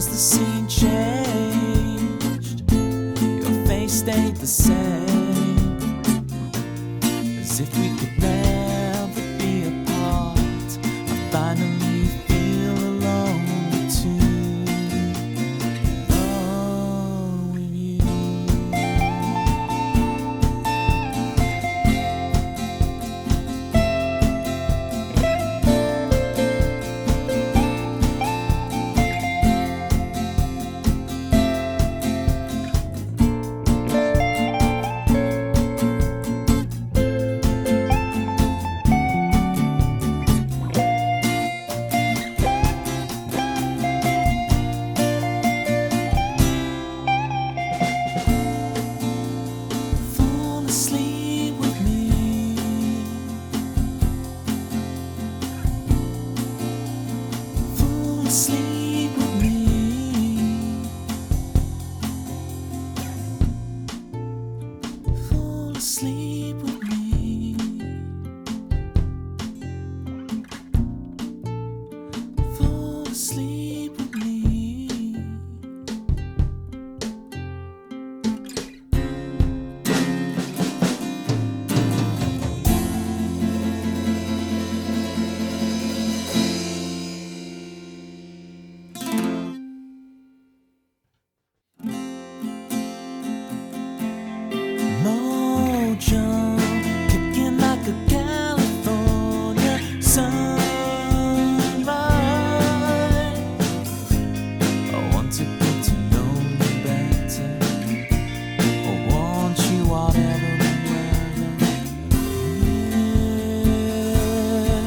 as the scene changed, your face stayed the same, as if we could never be apart. I finally feel alone too, alone with you. Sleep with me, fall asleep with me, fall asleep with me, fall asleep with me. Kicking like a California sunrise. I want to get to know you better. I want you whatever the weather.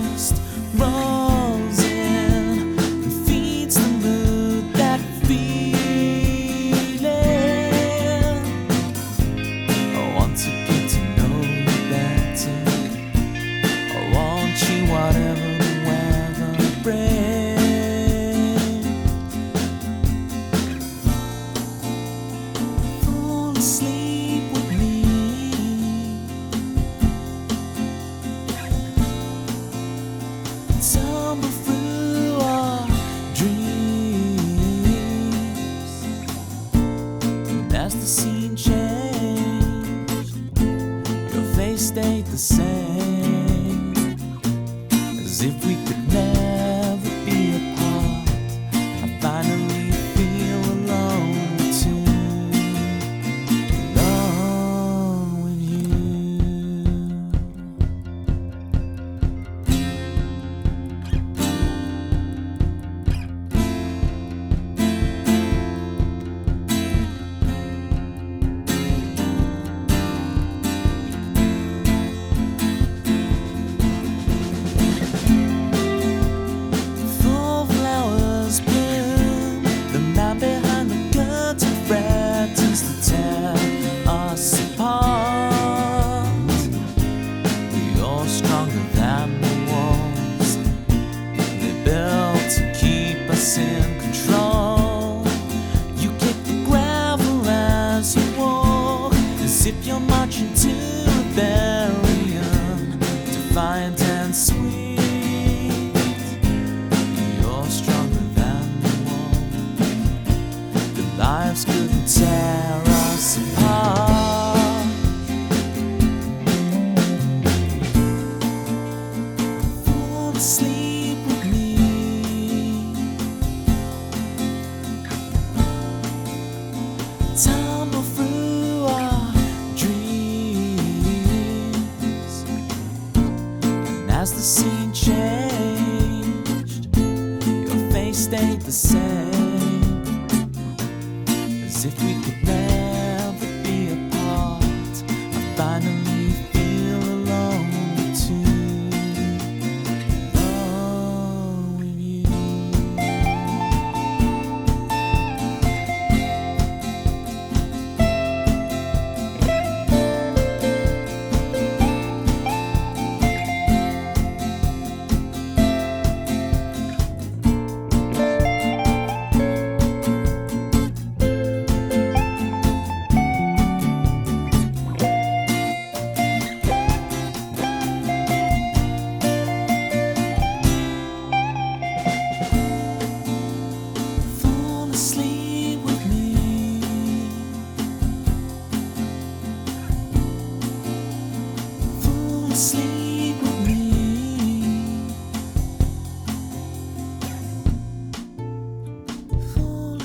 Mist rolls in and feeds the mood, that feeling. I want to whatever the weather brings. Fall asleep with me, tumble through our dreams, and as the scene changed, your face stayed the same, as if we could never be apart. I finally feel alone too, alone with you. Stronger than the walls they built to keep us in control. You kick the gravel as you walk, as if you're marching to rebellion, defiant and sweet. You're stronger than the walls that lives couldn't tear us apart. Sleep with me, tumble through our dreams, and as the scene changed, your face stayed the same, as if we could never be apart. I finally feel alone too.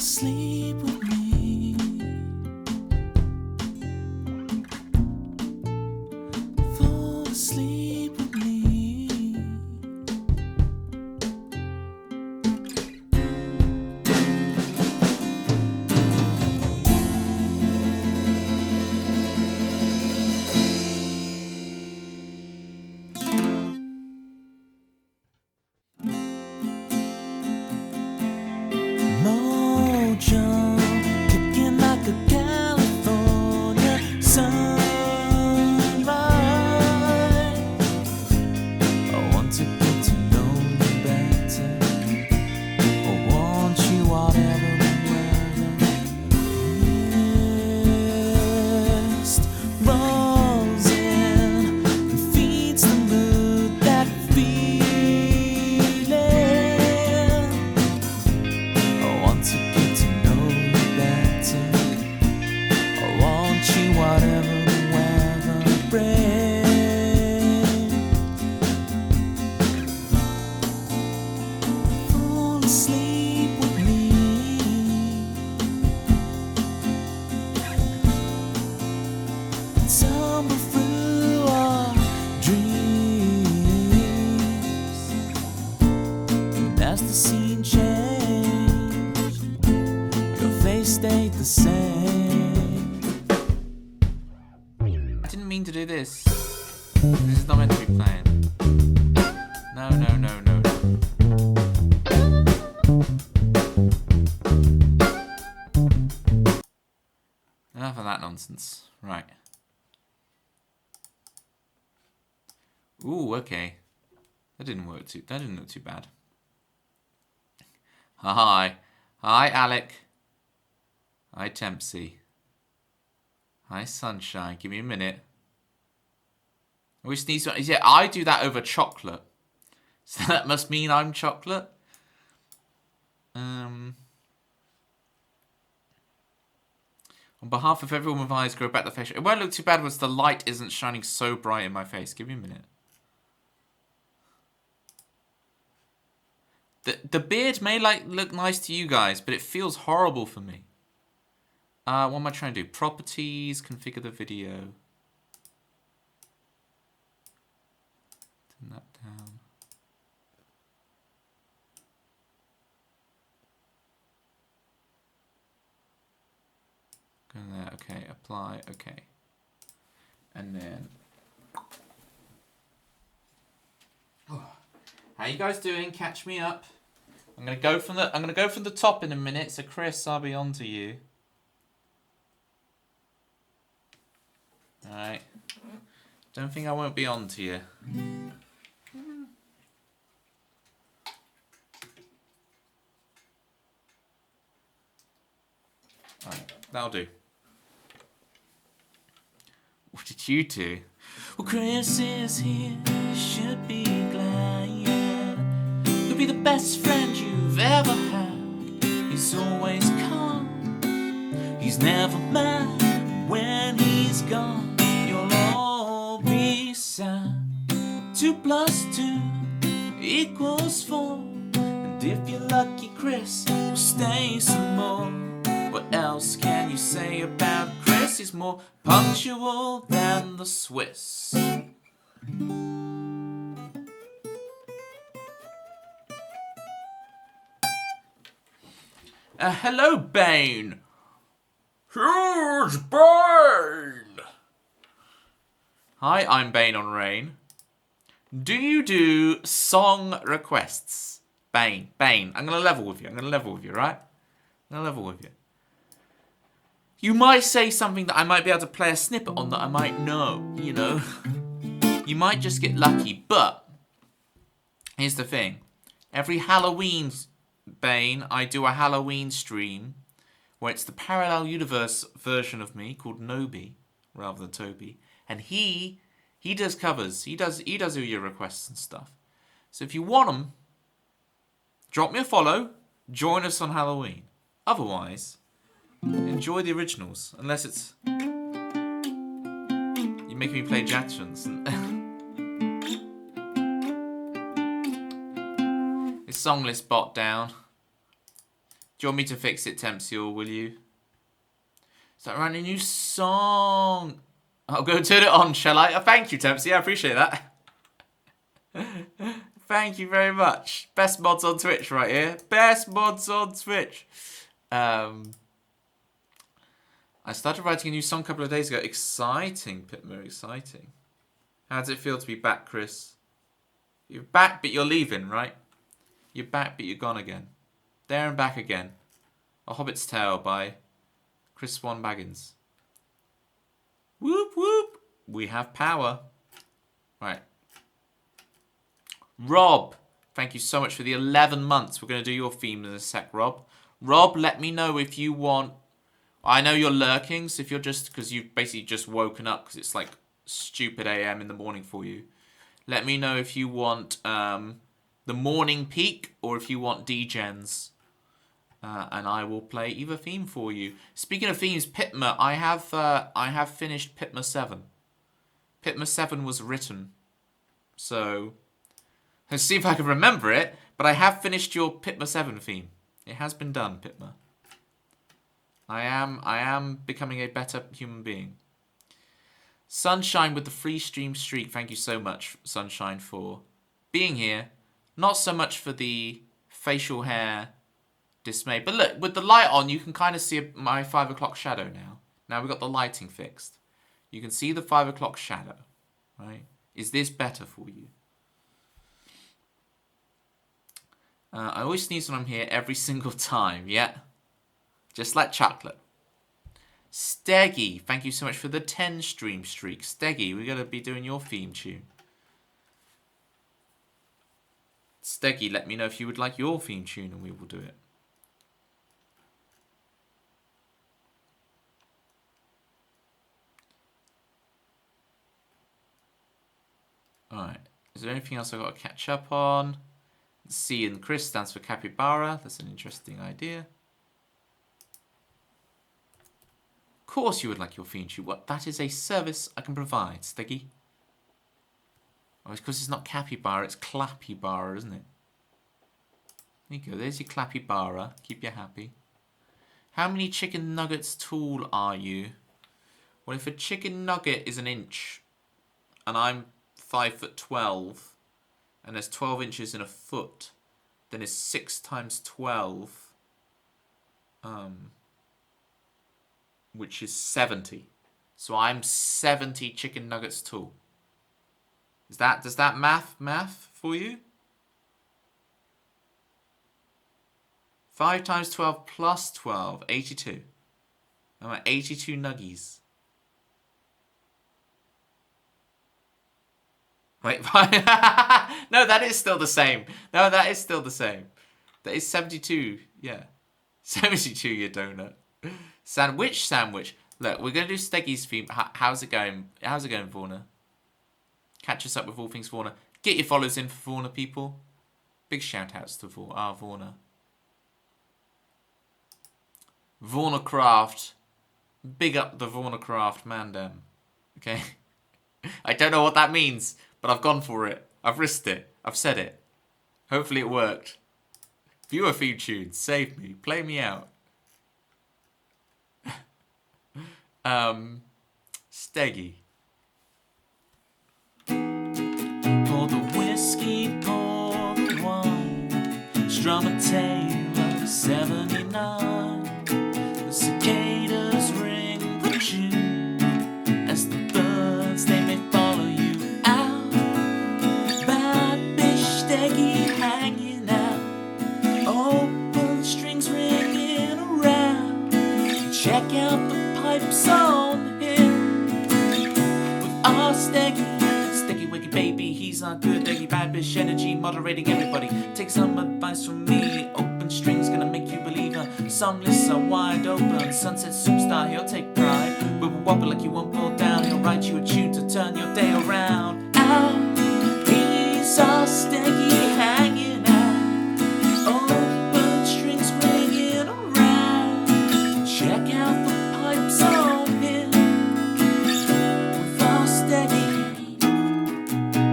asleep with me. Fall asleep with me. Mojo, kicking like a California sunrise. I want to get to know you better. I want you whatever the weather. Mist rolls in and feeds the mood, that feeling. I want to get to know you better. I want you whatever the weather brings. Fall asleep with me. Tumble through our dreams. And as the scene changed, your face stayed the same. I didn't mean to do this. This is not meant to be playing. No, no, no, no, no. Enough of that nonsense. Right. Ooh, okay. That didn't look too bad. Hi. Hi, Alec. Hi, Tempsy. Hi, Sunshine. Give me a minute. We sneeze. Yeah, I do that over chocolate. So that must mean I'm chocolate. On behalf of everyone with eyes, grow back the face. It won't look too bad once the light isn't shining so bright in my face. Give me a minute. The beard may look nice to you guys, but it feels horrible for me. What am I trying to do? Properties, configure the video. Turn that down. Go there, okay, apply, okay. And then how you guys doing? Catch me up. I'm gonna go from the top in a minute, so Chris, I'll be on to you. Alright. Don't think I won't be on to you. Alright, that'll do. What did you do? Well, Chris is here, you should be glad. He'll be the best friend you've ever had. He's always calm, he's never mad. When he's gone, you'll all be sad. 2 plus 2 equals 4. And if you're lucky, Chris will stay some more. What else can you say about Chris? He's more punctual than the Swiss. Hello, Bane. Here's Bane. Hi, I'm Bane on Rain. Do you do song requests? Bane. I'm gonna level with you. Right? I'm gonna level with you. You might say something that I might be able to play a snippet on that I might know, you know. You might just get lucky, but here's the thing. Every Halloween, Bane, I do a Halloween stream where it's the parallel universe version of me called Nobi, rather than Toby, and he does covers. He does all your requests and stuff. So if you want them, drop me a follow, join us on Halloween. Otherwise, enjoy the originals, unless it's you make me play Jackson's. It's song list bot down. Do you want me to fix it, Tempsy, or will you? Start writing a new song. I'll go turn it on, shall I? Thank you, Tempsy. I appreciate that. Thank you very much. Best mods on Twitch right here. Best mods on Twitch. I started writing a new song a couple of days ago. Exciting, Pitmer, exciting. How does it feel to be back, Chris? You're back, but you're leaving, right? You're back, but you're gone again. There and back again. A Hobbit's Tale by Chris Swan Baggins. Whoop, whoop. We have power. Right. Rob, thank you so much for the 11 months. We're going to do your theme in a sec, Rob. Rob, let me know if you want... I know you're lurking, so if you're just... Because you've basically just woken up because it's like stupid AM in the morning for you. Let me know if you want the morning peak or if you want D-Gens. And I will play either theme for you. Speaking of themes, Pitmer, I have finished Pitmer 7. Pitmer 7 was written. So... Let's see if I can remember it, but I have finished your Pitmer 7 theme. It has been done, Pitmer. I am becoming a better human being. Sunshine with the free stream streak. Thank you so much, Sunshine, for being here. Not so much for the facial hair dismay. But look, with the light on, you can kind of see my 5 o'clock shadow now. Now we've got the lighting fixed. You can see the 5 o'clock shadow, right? Is this better for you? I always sneeze when I'm here every single time, yeah? Just like chocolate. Steggy, thank you so much for the 10 stream streak. Steggy, we're going to be doing your theme tune. Steggy, let me know if you would like your theme tune and we will do it. Alright, is there anything else I've got to catch up on? C and Chris stands for capybara. That's an interesting idea. Of course you would like your theme tune. What? That is a service I can provide, Steggy. Oh, it's because it's not capybara, it's clappybara, isn't it? There you go. There's your clappybara. Keep you happy. How many chicken nuggets tall are you? Well, if a chicken nugget is an inch, and I'm 5'12", and there's 12 inches in a foot, then it's 6 times 12, which is 70. So I'm 70 chicken nuggets tall. Does that math for you? 5 times 12 plus 12, 82. I'm at 82 nuggies. Wait, no, that is still the same. No, that is still the same. That is 72, yeah. 72, you donut. Sandwich. Look, we're going to do Steggy's theme. How's it going? How's it going, Vorna? Catch us up with all things Vorna. Get your follows in for Vorna, people. Big shout-outs to Vorna. Vorna Craft. Big up the Vorna Craft mandem. Okay? I don't know what that means. But I've gone for it. I've risked it. I've said it. Hopefully it worked. Viewer theme tunes. Save me. Play me out. Steggy. Pour the whiskey, pour the wine. Strum a tale of 79. The cicadas ring the tune. As the birds they may follow you. Hanging out, open strings ringing around. Check out the pipes on him with our Steggy wicked baby. He's our good eggy bad bitch energy, moderating everybody. Take some advice from me. Open strings gonna make you believer. Some lists are wide open. Sunset superstar, he'll take pride. We'll wobble like you won't pull down. He'll write you a tune to turn your day around. Ow. Saw Steggy hanging out, open strings ringing around. Check out the pipes on him with our Steggy.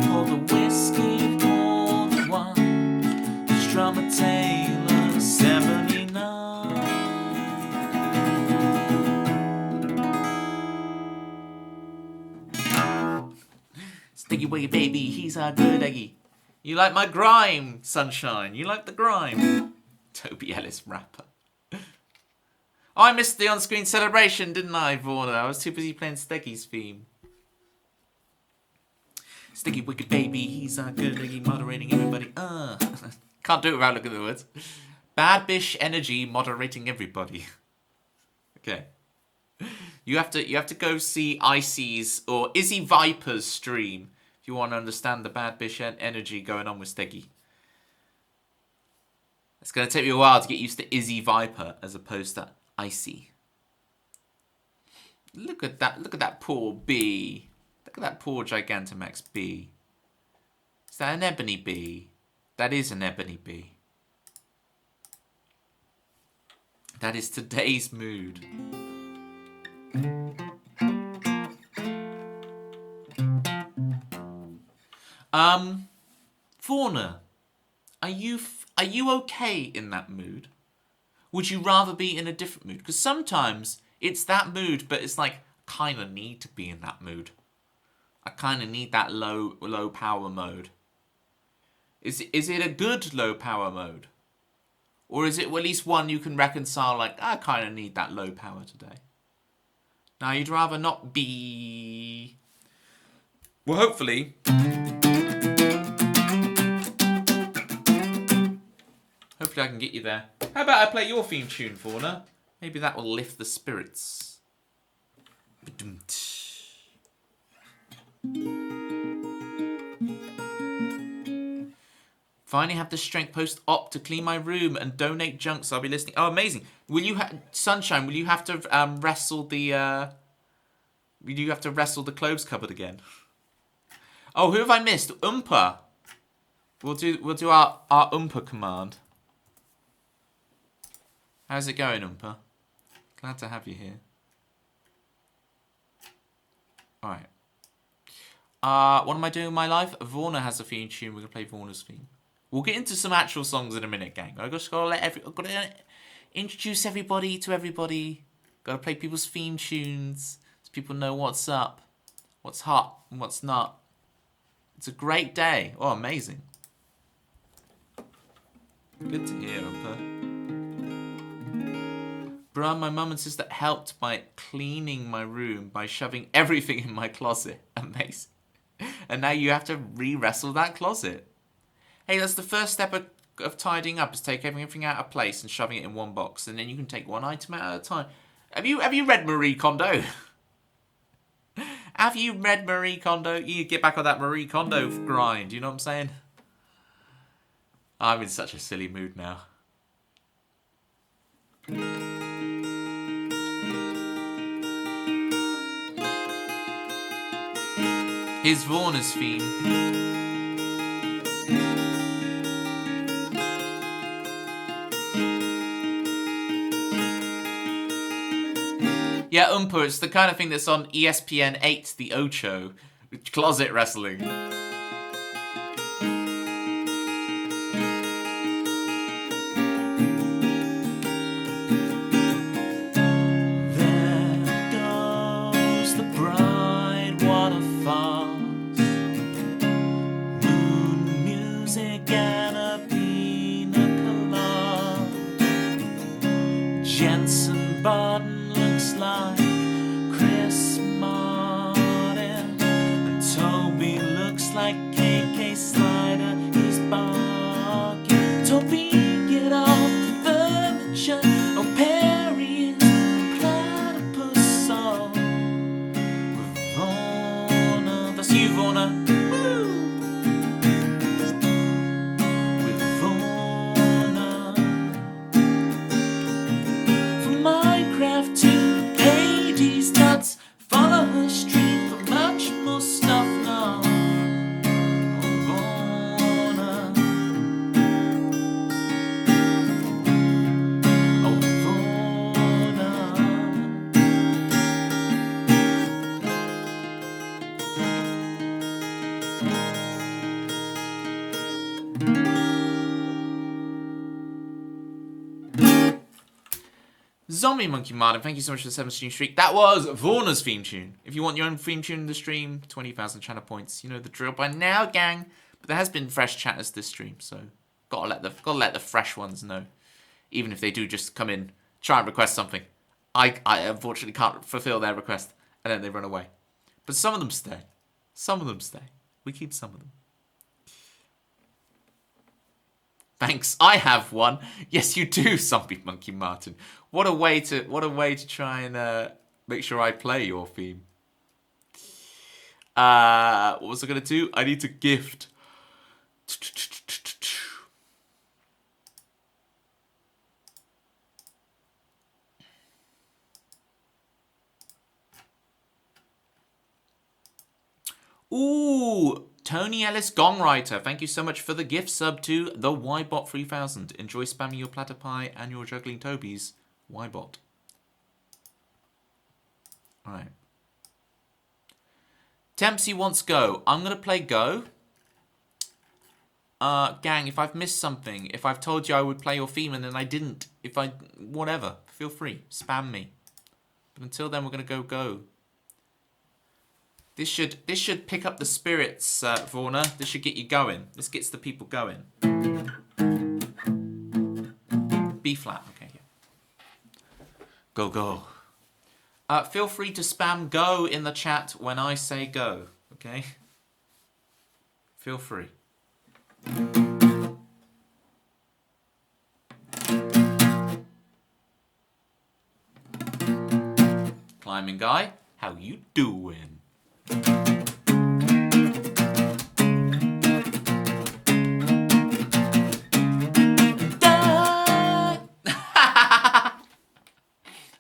Pour the whiskey, pour the wine. Strum a tale of 79. Sticky Wiggy baby, he's a good eggy. You like my grime, sunshine? You like the grime? Toby Ellis rapper. Oh, I missed the on-screen celebration, didn't I, Vorna? I was too busy playing Steggy's theme. Sticky Wicked baby, he's a good eggy, moderating everybody. Can't do it without looking at the words. Bad bish energy, moderating everybody. Okay. You have to go see Icy's or Izzy Viper's stream if you want to understand the bad bish energy going on with Steggy. It's going to take me a while to get used to Izzy Viper as opposed to Icy. Look at that poor bee. Look at that poor Gigantamax bee. Is that an ebony bee? That is an ebony bee. That is today's mood. Fauna, are you okay in that mood? Would you rather be in a different mood? Because sometimes it's that mood, but it's like I kind of need to be in that mood. I kind of need that low power mode. Is it a good low power mode? Or is it at least one you can reconcile, like, I kind of need that low power today? Now, you'd rather not be... Well, hopefully... Hopefully I can get you there. How about I play your theme tune, Fauna? Maybe that will lift the spirits. Finally have the strength post-op to clean my room and donate junk, so I'll be listening. Oh, amazing. Will you Sunshine, will you have to wrestle the... will you have to wrestle the clothes cupboard again? Oh, who have I missed? Oompa. We'll do our Oompa command. How's it going, Oompa? Glad to have you here. Alright. What am I doing in my life? Vorna has a theme tune. We're going to play Vorna's theme. We'll get into some actual songs in a minute, gang. I've just got to introduce everybody to everybody. Got to play people's theme tunes so people know what's up, what's hot, and what's not. It's a great day. Oh, amazing. Good to hear, Oompa. Bruh, my mum and sister helped by cleaning my room by shoving everything in my closet. Amazing. And now you have to re-wrestle that closet. Hey, that's the first step of tidying up, is take everything out of place and shoving it in one box. And then you can take one item out at a time. Have you read Marie Kondo? Have you read Marie Kondo? You get back on that Marie Kondo grind, you know what I'm saying? I'm in such a silly mood now. Here's Vorna's theme. Yeah, Oompa, it's the kind of thing that's on ESPN 8, the Ocho, closet wrestling. Zombie Monkey Martin, thank you so much for the 7 stream streak. That was Vorna's theme tune. If you want your own theme tune in the stream, 20,000 channel points. You know the drill by now, gang. But there has been fresh chatters this stream, so gotta let the fresh ones know. Even if they do just come in, try and request something. I unfortunately can't fulfill their request, and then they run away. But some of them stay. Some of them stay. We keep some of them. Thanks, I have one. Yes, you do, Zombie Monkey Martin. What a way to try and make sure I play your theme. What was I gonna do? I need to gift. Ooh, Tony Ellis Gongwriter, thank you so much for the gift sub to the Ybot 3000. Enjoy spamming your platter pie and your juggling Tobies. Ybot. Alright. Tempsy wants Go. I'm going to play Go. Gang, if I've missed something, if I've told you I would play your theme and then I didn't, whatever, feel free, spam me. But until then, we're going to go. This should pick up the spirits, Vorna. This should get you going. This gets the people going. B flat, okay, yeah. Go. Feel free to spam go in the chat when I say go, okay? Feel free. Climbing guy, how you doing?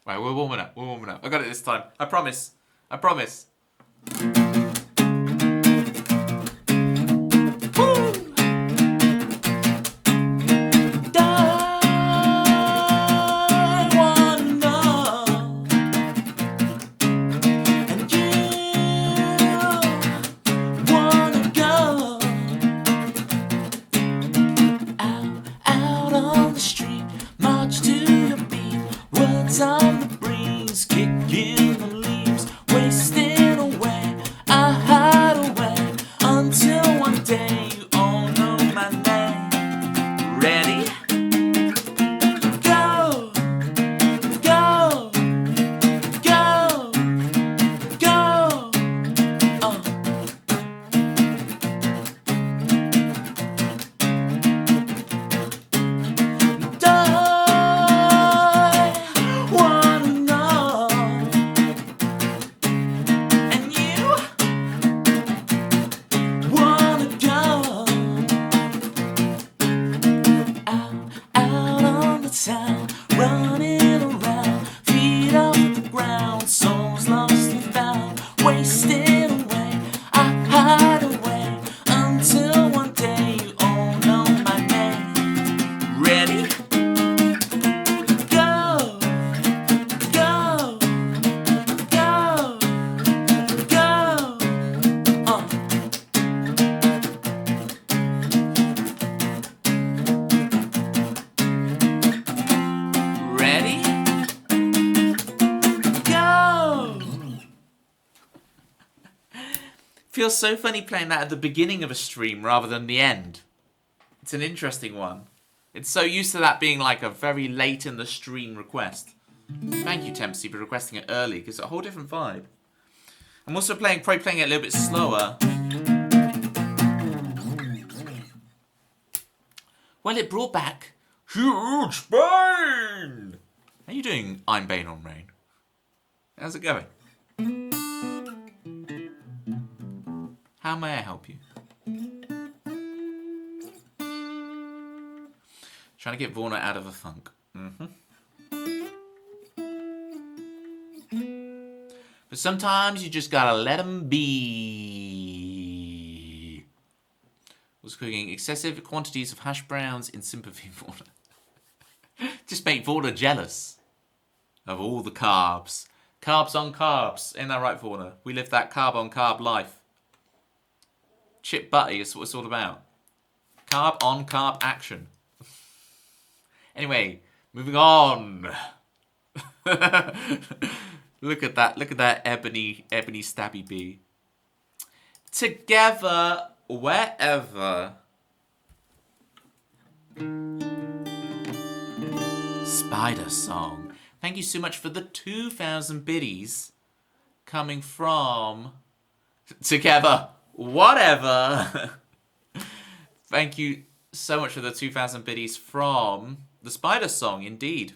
Right, we're warming up. I got it this time. I promise. On the breeze, kicking the leaves, wasting away. I hide away until one day you all know my name. Ready? Go, go, go, go. Town, running around, feet off the ground, souls lost and found, wasted away. I hide away until one day you all know my name. Ready? Go, go, go, go. Ready? Go! Feels so funny playing that at the beginning of a stream rather than the end. It's an interesting one. It's so used to that being like a very late in the stream request. Thank you, Tempsy, for requesting it early, because it's a whole different vibe. I'm also probably playing it a little bit slower. Well, it brought back Huge Bane! How you doing, I'm Bane on Rain? How's it going? How may I help you? Trying to get Vorna out of a funk. But sometimes you just gotta let them be. Was cooking excessive quantities of hash browns in sympathy for Vorna. Just make Vorna jealous of all the carbs. Carbs on carbs. Ain't that right, Vorna? We live that carb on carb life. Chip butty is what it's all about. Carb on carb action. Anyway, moving on. Look at that. Look at that ebony stabby bee. Together, wherever. Spider Song. Thank you so much for the 2,000 biddies coming from Together, whatever. Thank you so much for the 2,000 biddies from the Spider Song, indeed.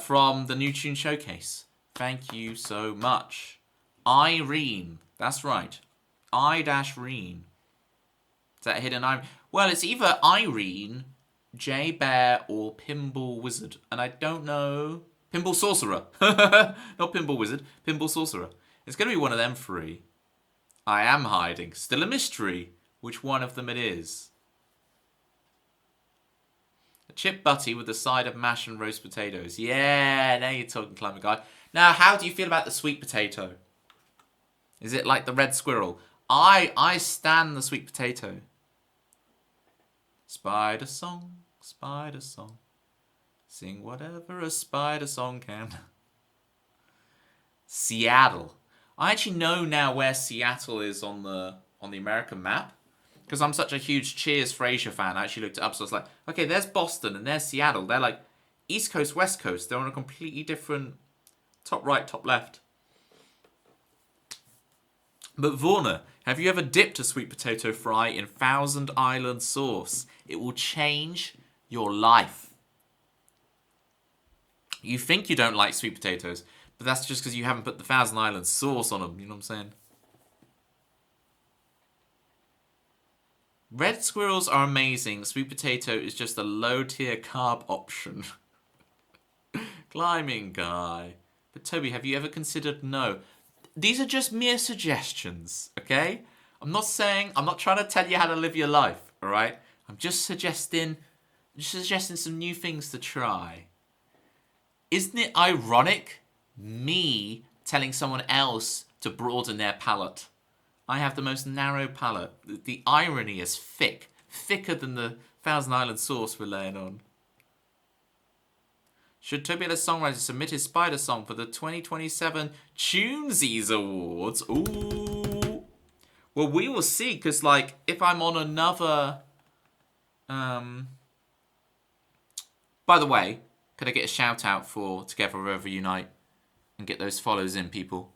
From the New Tune Showcase. Thank you so much. Irene. That's right. I-Reen. Is that a hidden Irene? Well, it's either Irene, J Bear, or Pinball Wizard. And I don't know. Pinball Sorcerer. Not Pinball Wizard. Pinball Sorcerer. It's going to be one of them three. I am hiding. Still a mystery. Which one of them it is. A chip butty with a side of mash and roast potatoes. Yeah, now you're talking, Climate Guy. Now, how do you feel about the sweet potato? Is it like the red squirrel? I stan the sweet potato. Spider song, sing whatever a spider song can. Seattle. I actually know now where Seattle is on the American map. Because I'm such a huge Cheers Frasier fan, I actually looked it up. So I was like, okay, there's Boston and there's Seattle. They're like East Coast, West Coast. They're on a completely different top right, top left. But Vorna, have you ever dipped a sweet potato fry in Thousand Island sauce? It will change your life. You think you don't like sweet potatoes, but that's just because you haven't put the Thousand Island sauce on them. You know what I'm saying? Red squirrels are amazing. Sweet potato is just a low-tier carb option. Climbing guy. But Toby, have you ever considered no? These are just mere suggestions, okay? I'm not trying to tell you how to live your life, all right? I'm just suggesting some new things to try. Isn't it ironic? Me telling someone else to broaden their palate. I have the most narrow palate. The irony is thick. Thicker than the Thousand Island sauce we're laying on. Should Toby the Songwriter submit his Spider Song for the 2027 Tunesies Awards? Ooh. Well, we will see, because, like, if I'm on another... By the way, could I get a shout out for Together Wherever Unite and get those follows in, people?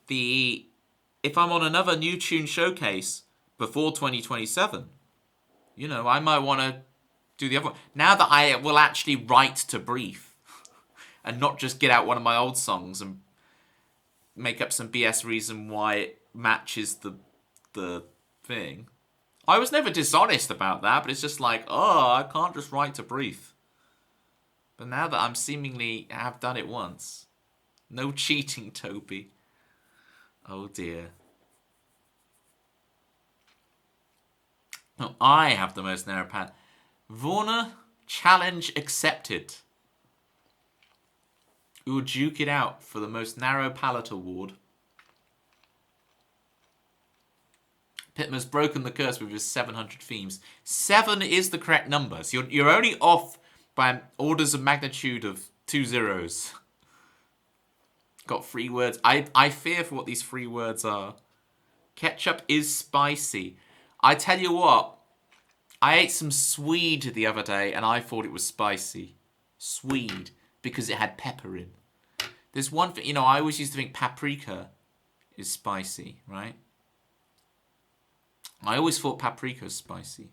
If I'm on another New Tune Showcase before 2027, you know, I might want to do the other one. Now that I will actually write to brief and not just get out one of my old songs and make up some BS reason why it matches the thing. I was never dishonest about that, but it's just like, oh, I can't just write to brief. But now that I'm seemingly have done it once, no cheating, Toby. Oh dear. No, I have the most narrow palate. Vorna, challenge accepted. We will duke it out for the most narrow palate award. Pitman's broken the curse with his 700 themes. 7 is the correct number. So you're only off by orders of magnitude of 2 zeros. Got 3 words. I fear for what these 3 words are. Ketchup is spicy. I tell you what, I ate some swede the other day and I thought it was spicy. Swede, because it had pepper in. There's one thing, you know, I always used to think paprika is spicy, right? I always thought paprika was spicy.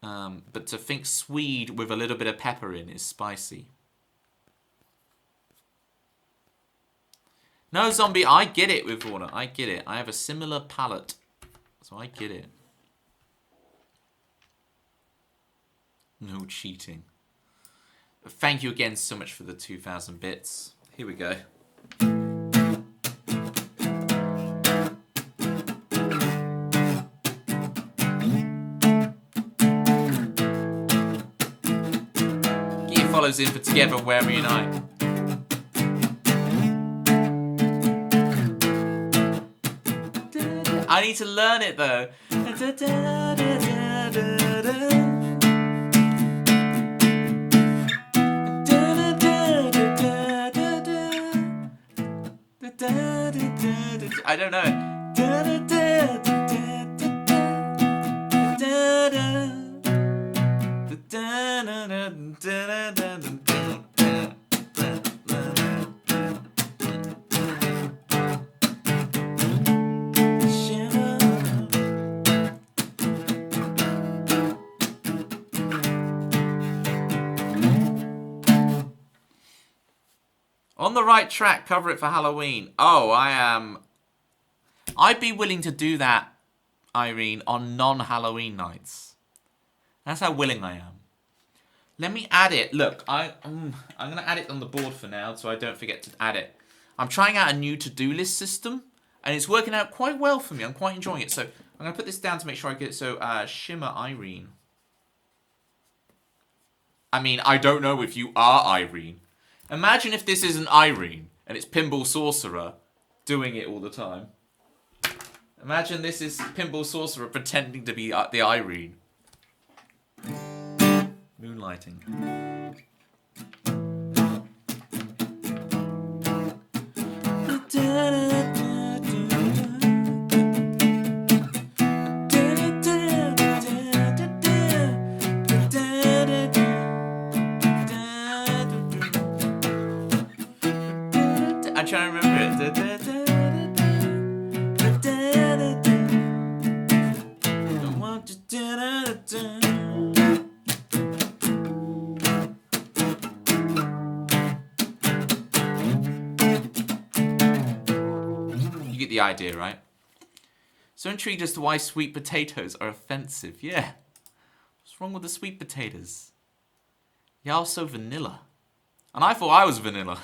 But to think swede with a little bit of pepper in is spicy. No, Zombie, I get it with Warner. I get it. I have a similar palate. So I get it. No cheating. Thank you again so much for the 2,000 bits. Here we go. Get your follows in for Together Wherever Unite. I need to learn it though. I don't know. On the right track, cover it for Halloween. Oh, I am. I'd be willing to do that, Irene, on non-Halloween nights. That's how willing I am. Let me add it. Look, I'm going to add it on the board for now so I don't forget to add it. I'm trying out a new to-do list system, and it's working out quite well for me. I'm quite enjoying it. So I'm going to put this down to make sure I get it. So, Shimmer Irene. I mean, I don't know if you are Irene. Imagine if this isn't Irene, and it's Pinball Sorcerer doing it all the time. Imagine this is Pinball Sorcerer pretending to be the Irene. Moonlighting. I'm trying to remember it. You get the idea, right? So intrigued as to why sweet potatoes are offensive. Yeah. What's wrong with the sweet potatoes? Y'all so vanilla. And I thought I was vanilla.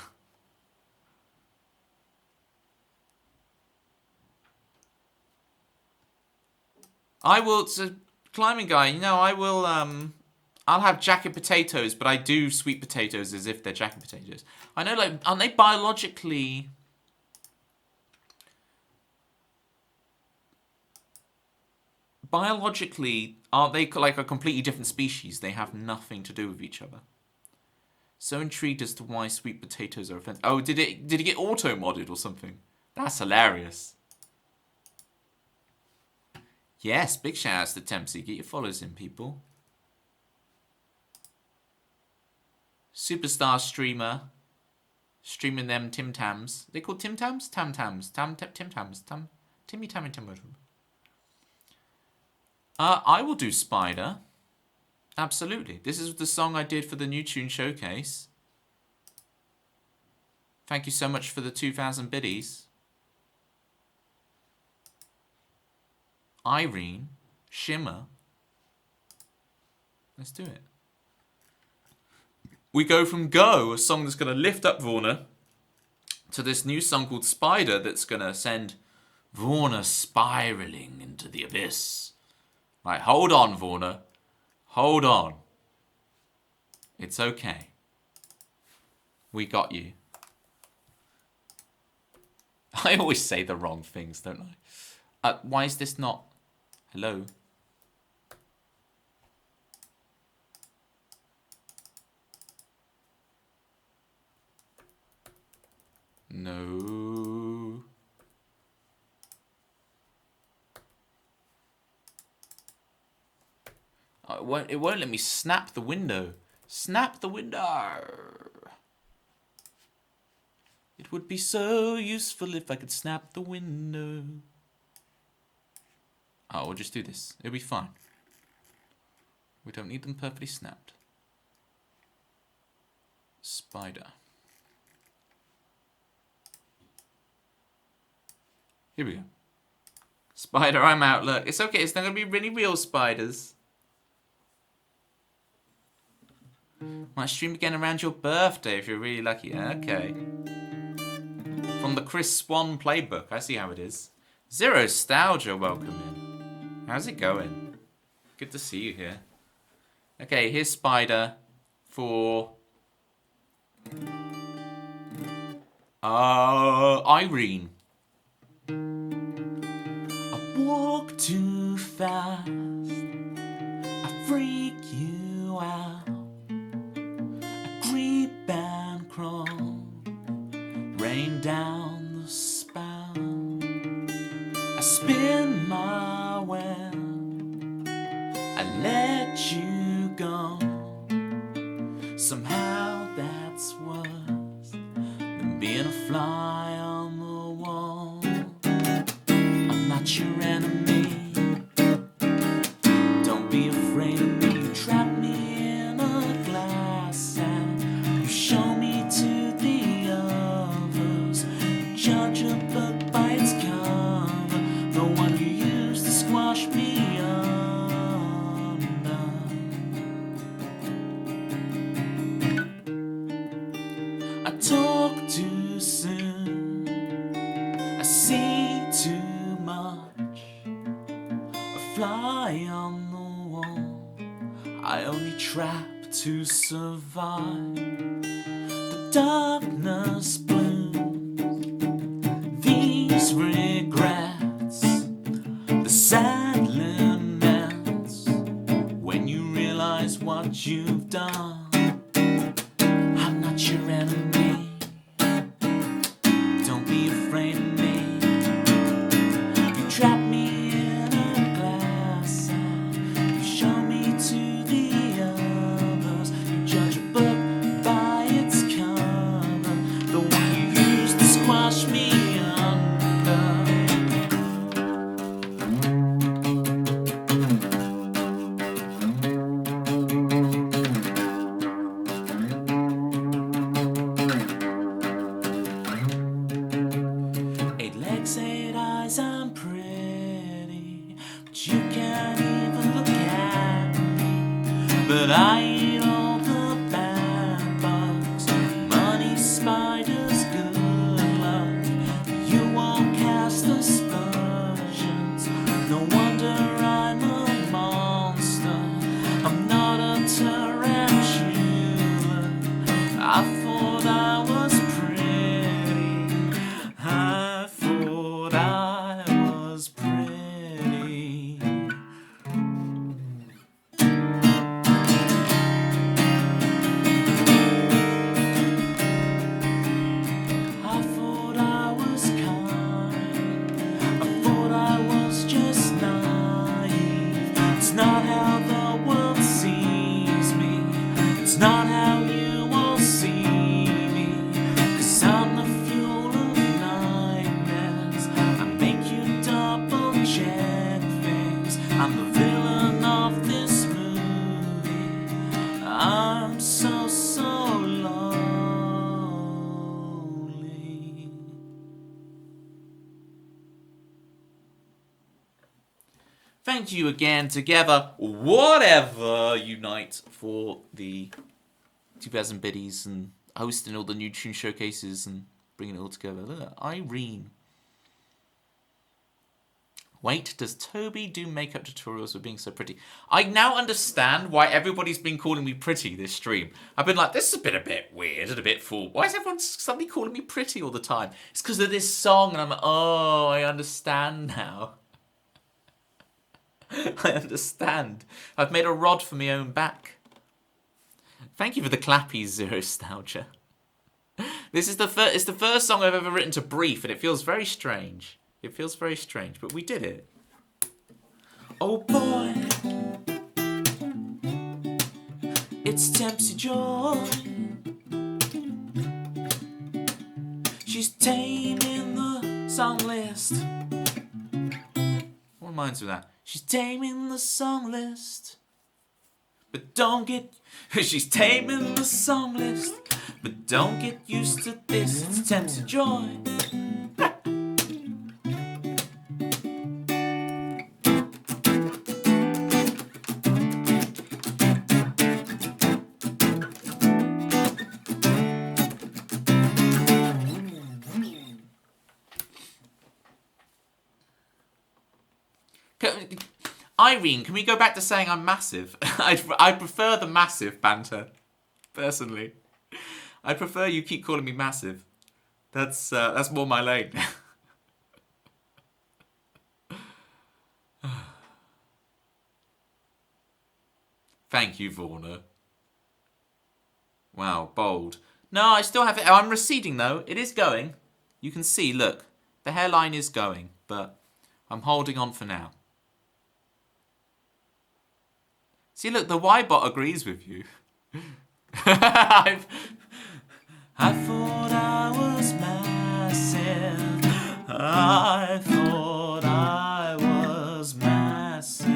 I will, so climbing guy, you know, I will, I'll have jacket potatoes, but I do sweet potatoes as if they're jacket potatoes. I know, like, aren't they biologically... Biologically, aren't they like a completely different species? They have nothing to do with each other. So intrigued as to why sweet potatoes are offensive. Oh, did it get auto-modded or something? That's hilarious. Yes, big shout outs to Tempsy. Get your follows in, people. Superstar streamer. Streaming them Tim Tams. They called Tim Tams? Tam Tams. Tim Tams. Timmy Tammy Tim. I will do Spider. Absolutely. This is the song I did for the New Tune Showcase. Thank you so much for the 2,000 biddies. Irene, Shimmer. Let's do it. We go from Go, a song that's going to lift up Warner, to this new song called Spider that's going to send Warner spiraling into the abyss. Right, hold on, Warner. Hold on. It's okay. We got you. I always say the wrong things, don't I? Why is this not... Hello? No. It won't let me snap the window. Snap the window. It would be so useful if I could snap the window. Oh, we'll just do this. It'll be fine. We don't need them perfectly snapped. Spider. Here we go. Spider, I'm out. Look, it's okay. It's not going to be really real spiders. Might stream again around your birthday if you're really lucky. Okay. From the Chris Swan playbook. I see how it is. Zero Nostalgia, welcome in. How's it going? Good to see you here. Okay, here's Spider for... Irene. I walk too fast. I freak you out. Creep and crawl, rain down the spout. let you go. Somehow that's worse than being a fly on the wall. I'm not your enemy, don't be afraid of me. You trap me in a glass and you show me to the others. You judge a book by its cover, the one you used to squash me under. I talk too soon, I see too much. A fly on the wall, I only trap to survive. The darkness blooms, these regrets, the sad laments. When you realize what you've done, I'm not your enemy, don't be afraid of me. You trap me in a glass and you show me to the others. You judge a book by its cover, the one you used to squash me under. Eight legs, eight eyes, I'm pretty, but you can't even look at me. But I eat all the bad bugs, money, spiders, good luck. You won't cast aspersions, no wonder I'm a monster. I'm not a tarantula, I thought I was pretty, I thought I was pretty. I thought I was kind, I thought I was just naive. It's not how the world sees me, it's not how you all see me. 'Cause I'm the fuel of nightmares, I make you double check things. I'm the villain of this movie, I'm so lonely. Thank you again, together, whatever, unite for the 2000 biddies and hosting all the new tune showcases and bringing it all together. Look at Irene. Wait, does Toby do makeup tutorials for being so pretty? I now understand why everybody's been calling me pretty this stream. I've been like, this has been a bit weird and a bit full. Why is everyone suddenly calling me pretty all the time? It's because of this song, and I'm like, oh, I understand now. I understand. I've made a rod for my own back. Thank you for the clappies, Zero Nostalgia. This is it's the first song I've ever written to brief, and it feels very strange. It feels very strange, but we did it. Oh boy, it's Tempsy Joy. She's tame in the song list. What reminds me of that? She's tame in the song list, but don't get. She's tame in the song list, but don't get used to this. It's Tempsy Joy. Irene, can we go back to saying I'm massive? I prefer the massive banter, personally. I prefer you keep calling me massive. That's more my lane. Thank you, Vorna. Wow, bold. No, I still have it. I'm receding, though. It is going. You can see, look. The hairline is going, but I'm holding on for now. See, look, the Y-bot agrees with you. I thought I was massive. I thought I was massive.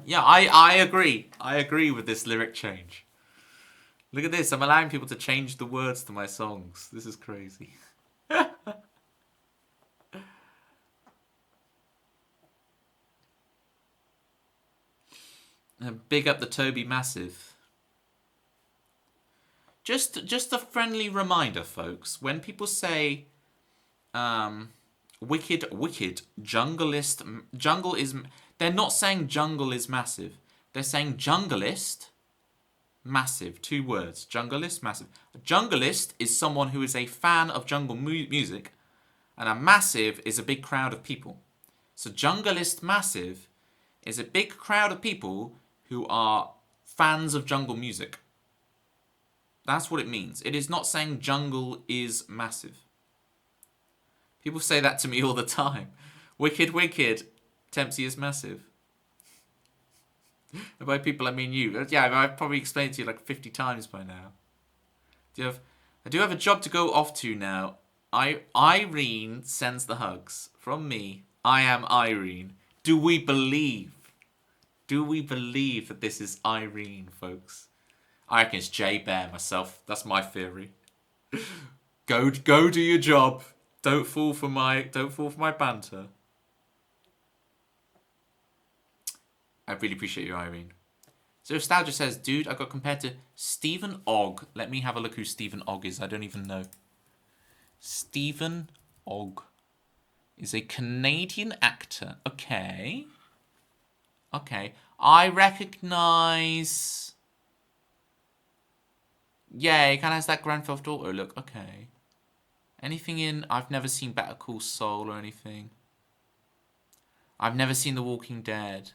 Yeah, I agree. I agree with this lyric change. Look at this. I'm allowing people to change the words to my songs. This is crazy. And big up the Toby Massive. Just a friendly reminder, folks. When people say, wicked, junglist, jungle is... They're not saying jungle is massive. They're saying junglist, massive. 2 words. Junglist, massive. A junglist is someone who is a fan of jungle music. And a massive is a big crowd of people. So junglist massive is a big crowd of people who are fans of jungle music. That's what it means. It is not saying jungle is massive. People say that to me all the time. Wicked, Tempsy is massive. And by people, I mean you. Yeah, I've probably explained to you like 50 times by now. I do have a job to go off to now. Irene sends the hugs. From me, I am Irene. Do we believe that this is Irene, folks? I reckon it's Jay Bear myself. That's my theory. Go do your job. Don't fall for my banter. I really appreciate you, Irene. So Nostalgia says, dude, I got compared to Stephen Ogg. Let me have a look who Stephen Ogg is. I don't even know. Stephen Ogg is a Canadian actor. Okay. I recognise... Yeah, he kind of has that Grand Theft Auto look. Okay. Anything in... I've never seen Better Call Saul or anything. I've never seen The Walking Dead.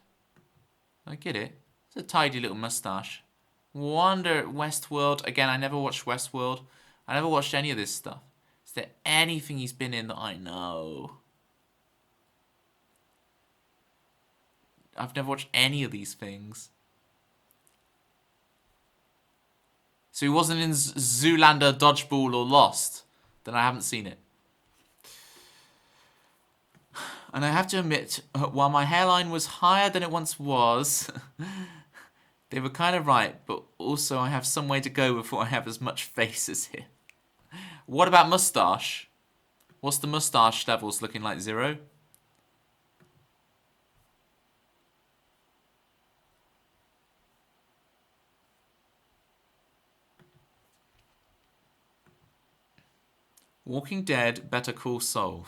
I get it. It's a tidy little moustache. Wonder Westworld. Again, I never watched Westworld. I never watched any of this stuff. Is there anything he's been in that I know? I've never watched any of these things. So he wasn't in Zoolander, Dodgeball, or Lost. Then I haven't seen it. And I have to admit, while my hairline was higher than it once was, they were kind of right, but also I have some way to go before I have as much face as him. What about moustache? What's the moustache levels looking like? 0? Walking Dead, Better Call Saul.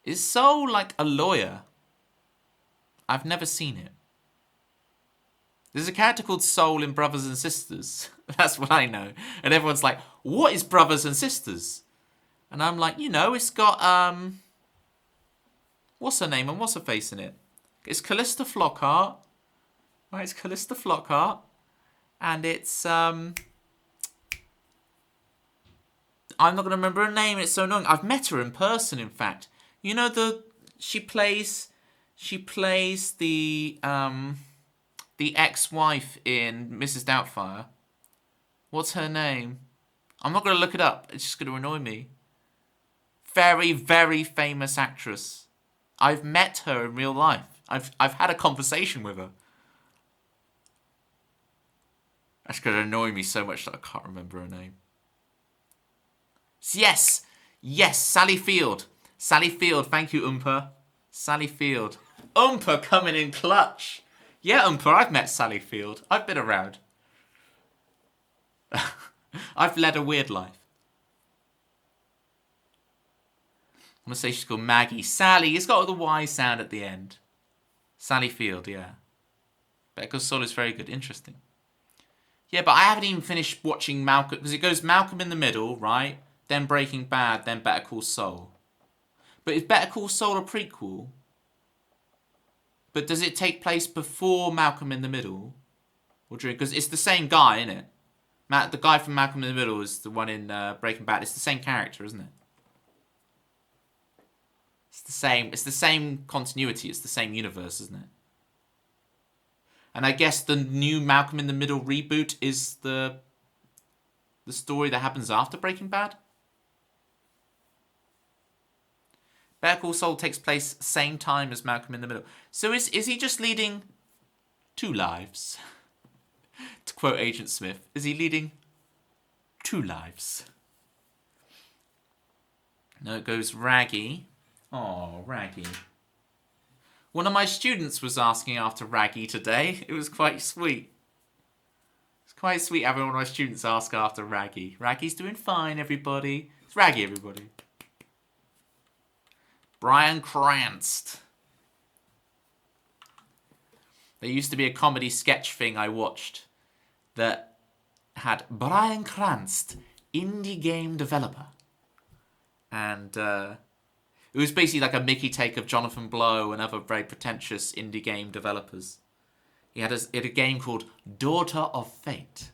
Is Saul like a lawyer? I've never seen it. There's a character called Saul in Brothers and Sisters. That's what I know. And everyone's like, what is Brothers and Sisters? And I'm like, it's got, what's her name and what's her face in it? It's Callista Flockhart. Right, it's Callista Flockhart. And it's, I'm not going to remember her name. It's so annoying. I've met her in person, in fact. She plays the ex-wife in Mrs. Doubtfire. What's her name? I'm not going to look it up. It's just going to annoy me. Very, very famous actress. I've met her in real life. I've had a conversation with her. That's going to annoy me so much that I can't remember her name. Yes, Sally Field. Sally Field, thank you, Oompa. Sally Field. Oompa coming in clutch. Yeah, Oompa, I've met Sally Field. I've been around. I've led a weird life. I'm going to say she's called Maggie. Sally, it's got the Y sound at the end. Sally Field, yeah. Better Call Saul is very good. Interesting. Yeah, but I haven't even finished watching Malcolm, because it goes Malcolm in the middle, right? Then Breaking Bad, then Better Call Saul. But is Better Call Saul a prequel? But does it take place before Malcolm in the Middle? Or during? Because it's the same guy, isn't it? The guy from Malcolm in the Middle is the one in Breaking Bad. It's the same character, isn't it? It's the same continuity. It's the same universe, isn't it? And I guess the new Malcolm in the Middle reboot is the story that happens after Breaking Bad. Better Call Saul takes place same time as Malcolm in the Middle. So is he just leading two lives? To quote Agent Smith, is he leading two lives? No, it goes Raggy. Oh, Raggy. One of my students was asking after Raggy today. It was quite sweet. It's quite sweet having one of my students ask after Raggy. Raggy's doing fine, everybody. It's Raggy, everybody. Bryan Cranston. There used to be a comedy sketch thing I watched that had Bryan Cranston, indie game developer. And it was basically like a Mickey take of Jonathan Blow and other very pretentious indie game developers. He had a game called Daughter of Fate.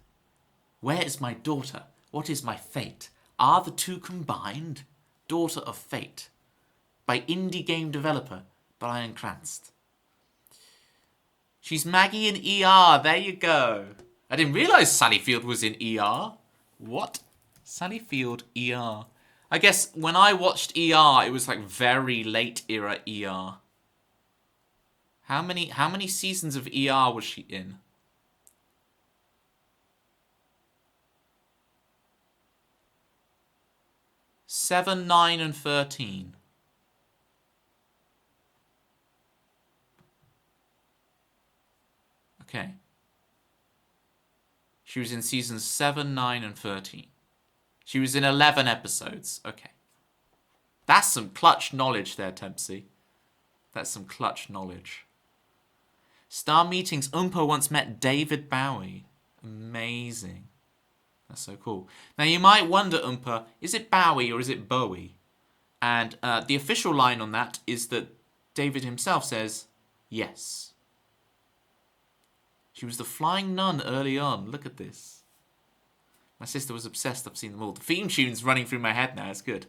Where is my daughter? What is my fate? Are the two combined? Daughter of Fate. By indie game developer Bryan Cranston. She's Maggie in ER. There you go. I didn't realise Sally Field was in ER. What? Sally Field ER. I guess when I watched ER, it was like very late era ER. How many seasons of ER was she in? 7, 9, and 13. Okay. She was in seasons 7, 9, and 13. She was in 11 episodes. Okay. That's some clutch knowledge there, Tempsy. That's some clutch knowledge. Star Meetings. Oompa once met David Bowie. Amazing. That's so cool. Now, you might wonder, Oompa, is it Bowie or is it Bowie? And the official line on that is that David himself says, yes. She was the flying nun early on. Look at this. My sister was obsessed. I've seen them all. The theme tune's running through my head now. It's good.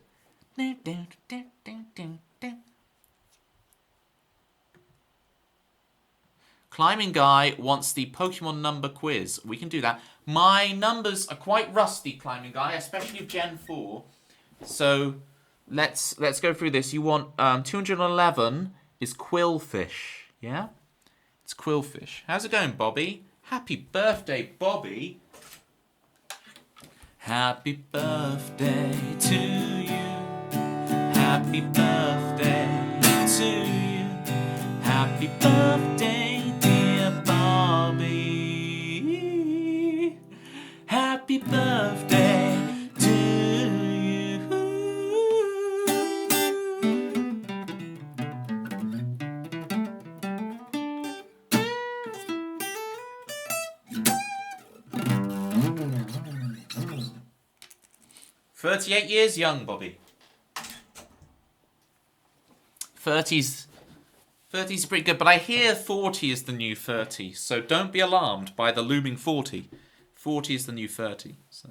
Climbing Guy wants the Pokemon number quiz. We can do that. My numbers are quite rusty, Climbing Guy, especially Gen 4. So let's go through this. You want 211 is Quillfish. Yeah? It's Quillfish. How's it going, Bobby? Happy birthday, Bobby. Happy birthday to you. Happy birthday to you. Happy birthday, dear Bobby. Happy birthday to you. 38 years young, Bobby. 30's pretty good, but I hear 40 is the new 30, so don't be alarmed by the looming 40. 40 is the new 30, so.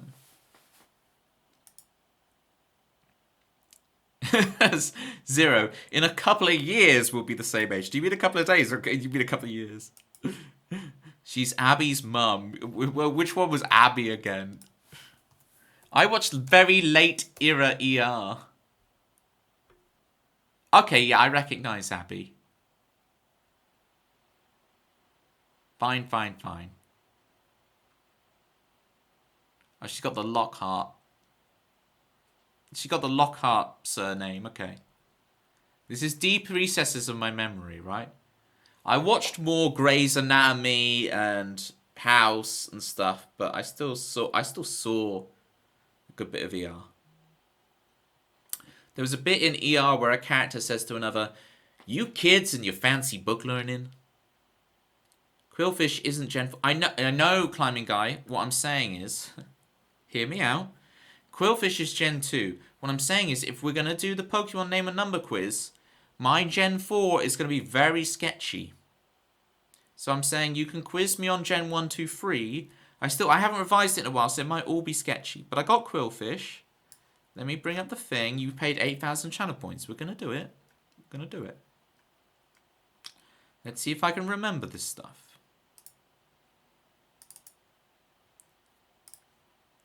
0. In a couple of years, we'll be the same age. Do you mean a couple of days, or do you mean a couple of years? She's Abby's mum. Well, which one was Abby again? I watched very late era ER. Okay, yeah, I recognise Abby. Fine. Oh, she's got the Lockhart. She got the Lockhart surname, okay. This is deep recesses of my memory, right? I watched more Grey's Anatomy and House and stuff, but I still saw a good bit of ER. There was a bit in ER where a character says to another, "You kids and your fancy book learning." Quillfish isn't Gen 4. I know, Climbing Guy. What I'm saying is, hear me out. Quillfish is Gen 2. What I'm saying is, if we're going to do the Pokemon name and number quiz, my Gen 4 is going to be very sketchy. So I'm saying you can quiz me on Gen 1, 2, 3. I haven't revised it in a while, so it might all be sketchy. But I got Quillfish. Let me bring up the thing. You paid 8,000 channel points. We're going to do it. Gonna do it. Let's see if I can remember this stuff.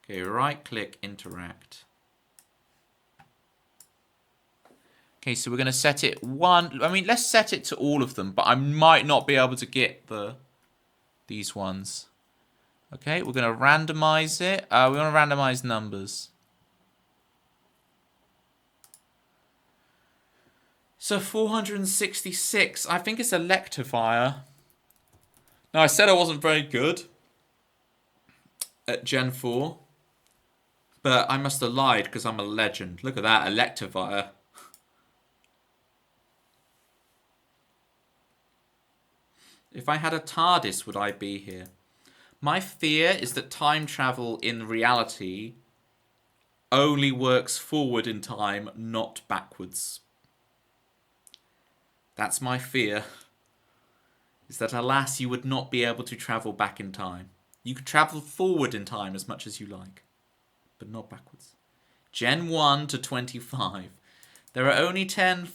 Okay, right click, interact. Okay, so we're going to set it one. I mean, let's set it to all of them, but I might not be able to get these ones. Okay, we're going to randomize it. We want to randomize numbers. So 466. I think it's electivire. Now, I said I wasn't very good at Gen 4, but I must have lied because I'm a legend. Look at that, electivire. If I had a TARDIS, would I be here? My fear is that time travel in reality only works forward in time, not backwards. That's my fear. Is that, alas, you would not be able to travel back in time. You could travel forward in time as much as you like, but not backwards. Gen 1 to 25. There are only 10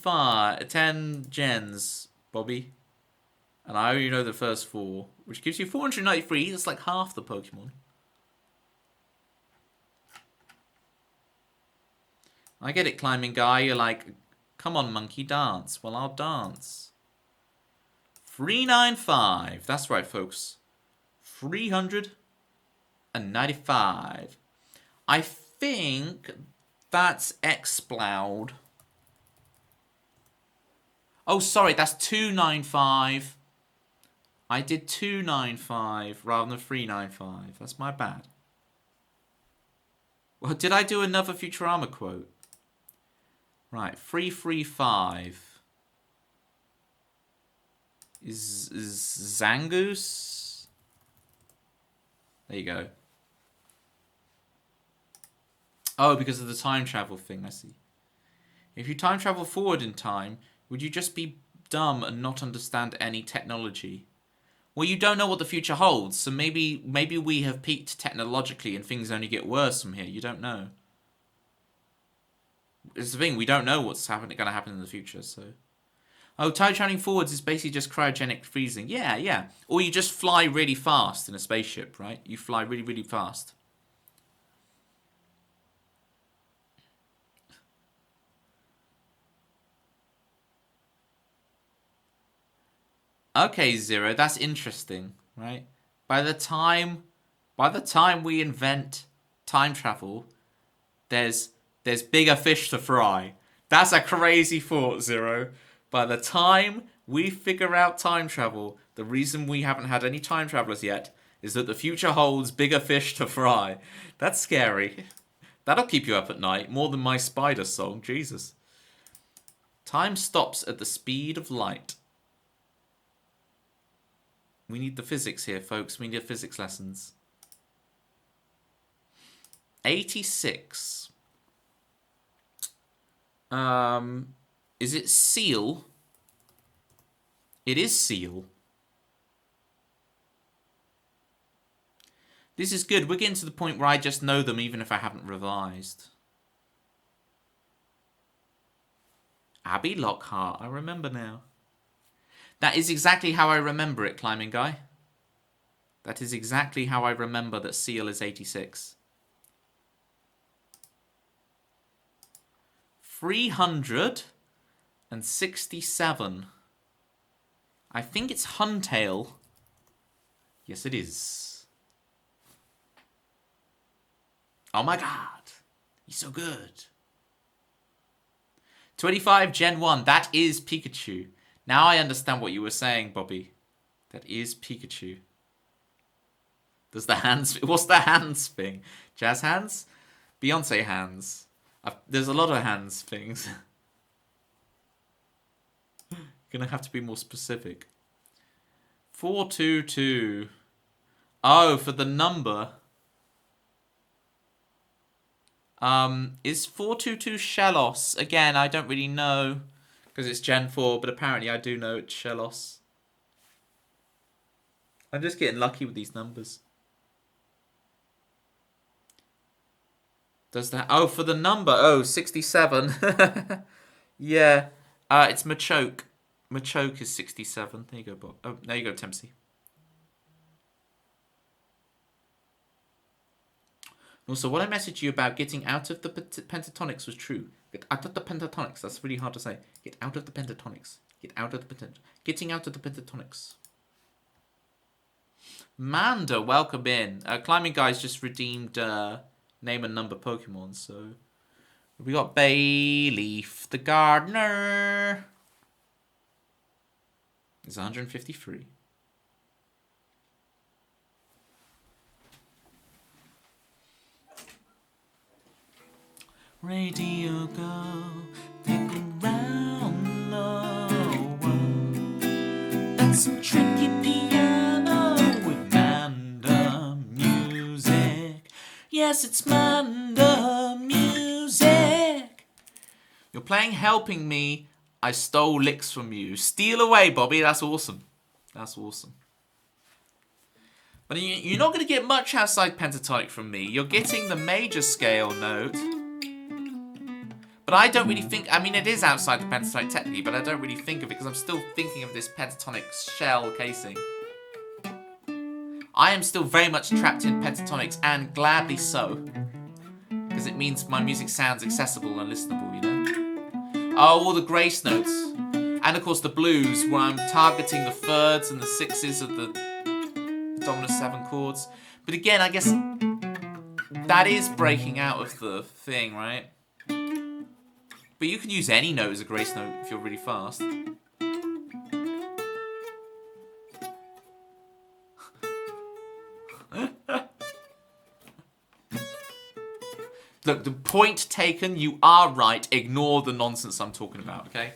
gens, Bobby. And I only know the first 4, which gives you 493. That's like half the Pokemon. I get it, climbing guy. You're like, come on, monkey, dance. Well, I'll dance. 395. That's right, folks. 395. I think that's Exploud. Oh, sorry, that's 295. I did 295 rather than 395. That's my bad. Well, did I do another Futurama quote? Right, 335 is Zangoose. There you go. Oh, because of the time travel thing, I see. If you time travel forward in time, would you just be dumb and not understand any technology? Well, you don't know what the future holds, so maybe we have peaked technologically and things only get worse from here. You don't know. It's the thing, we don't know what's going to happen in the future, so... Oh, time traveling forwards is basically just cryogenic freezing. Yeah. Or you just fly really fast in a spaceship, right? You fly really, really fast. Okay, Zero, that's interesting, right? By the time we invent time travel, there's bigger fish to fry. That's a crazy thought, Zero. By the time we figure out time travel, the reason we haven't had any time travelers yet is that the future holds bigger fish to fry. That's scary. That'll keep you up at night, more than my spider song, Jesus. Time stops at the speed of light. We need the physics here, folks. We need physics lessons. 86. Is it seal? It is seal. This is good. We're getting to the point where I just know them even if I haven't revised. Abby Lockhart. I remember now. That is exactly how I remember it, climbing guy. That is exactly how I remember that seal is 86. 367. I think it's Huntail. Yes, it is. Oh my god. He's so good. 25 Gen 1. That is Pikachu. Now I understand what you were saying, Bobby. That is Pikachu. Does the hands... What's the hands thing? Jazz hands? Beyonce hands. There's a lot of hands things. Gonna have to be more specific. 422. Oh, for the number. Is 422 Shellos? Again, I don't really know. Because it's Gen 4, but apparently I do know it's Shellos. I'm just getting lucky with these numbers. Does that... Oh, for the number. Oh, 67. Yeah. It's Machoke. Machoke is 67. There you go, Bob. Oh, there you go, Tempsy. Also, what I messaged you about getting out of the pentatonics was true. Get out of the pentatonics. That's really hard to say. Get out of the pentatonics. Get out of the Getting out of the pentatonics. Manda, welcome in. Climbing Guys just redeemed name and number Pokemon, so we got Bayleaf the Gardener. It's 153. Radio go, thinking round the world. That's some tricky piano with Manda music. Yes, it's Manda music. You're playing Helping Me. I stole licks from you. Steal away, Bobby. That's awesome. That's awesome. But you're not going to get much outside pentatonic from me. You're getting the major scale note. But I don't really think... I mean, it is outside the pentatonic technically, but I don't really think of it because I'm still thinking of this pentatonic shell casing. I am still very much trapped in pentatonics, and gladly so. Because it means my music sounds accessible and listenable, you know? Oh, all the grace notes. And, of course, the blues, where I'm targeting the thirds and the sixes of the dominant 7 chords. But again, I guess that is breaking out of the thing, right? But you can use any note as a grace note if you're really fast. Look, the point taken, you are right. Ignore the nonsense I'm talking about, okay?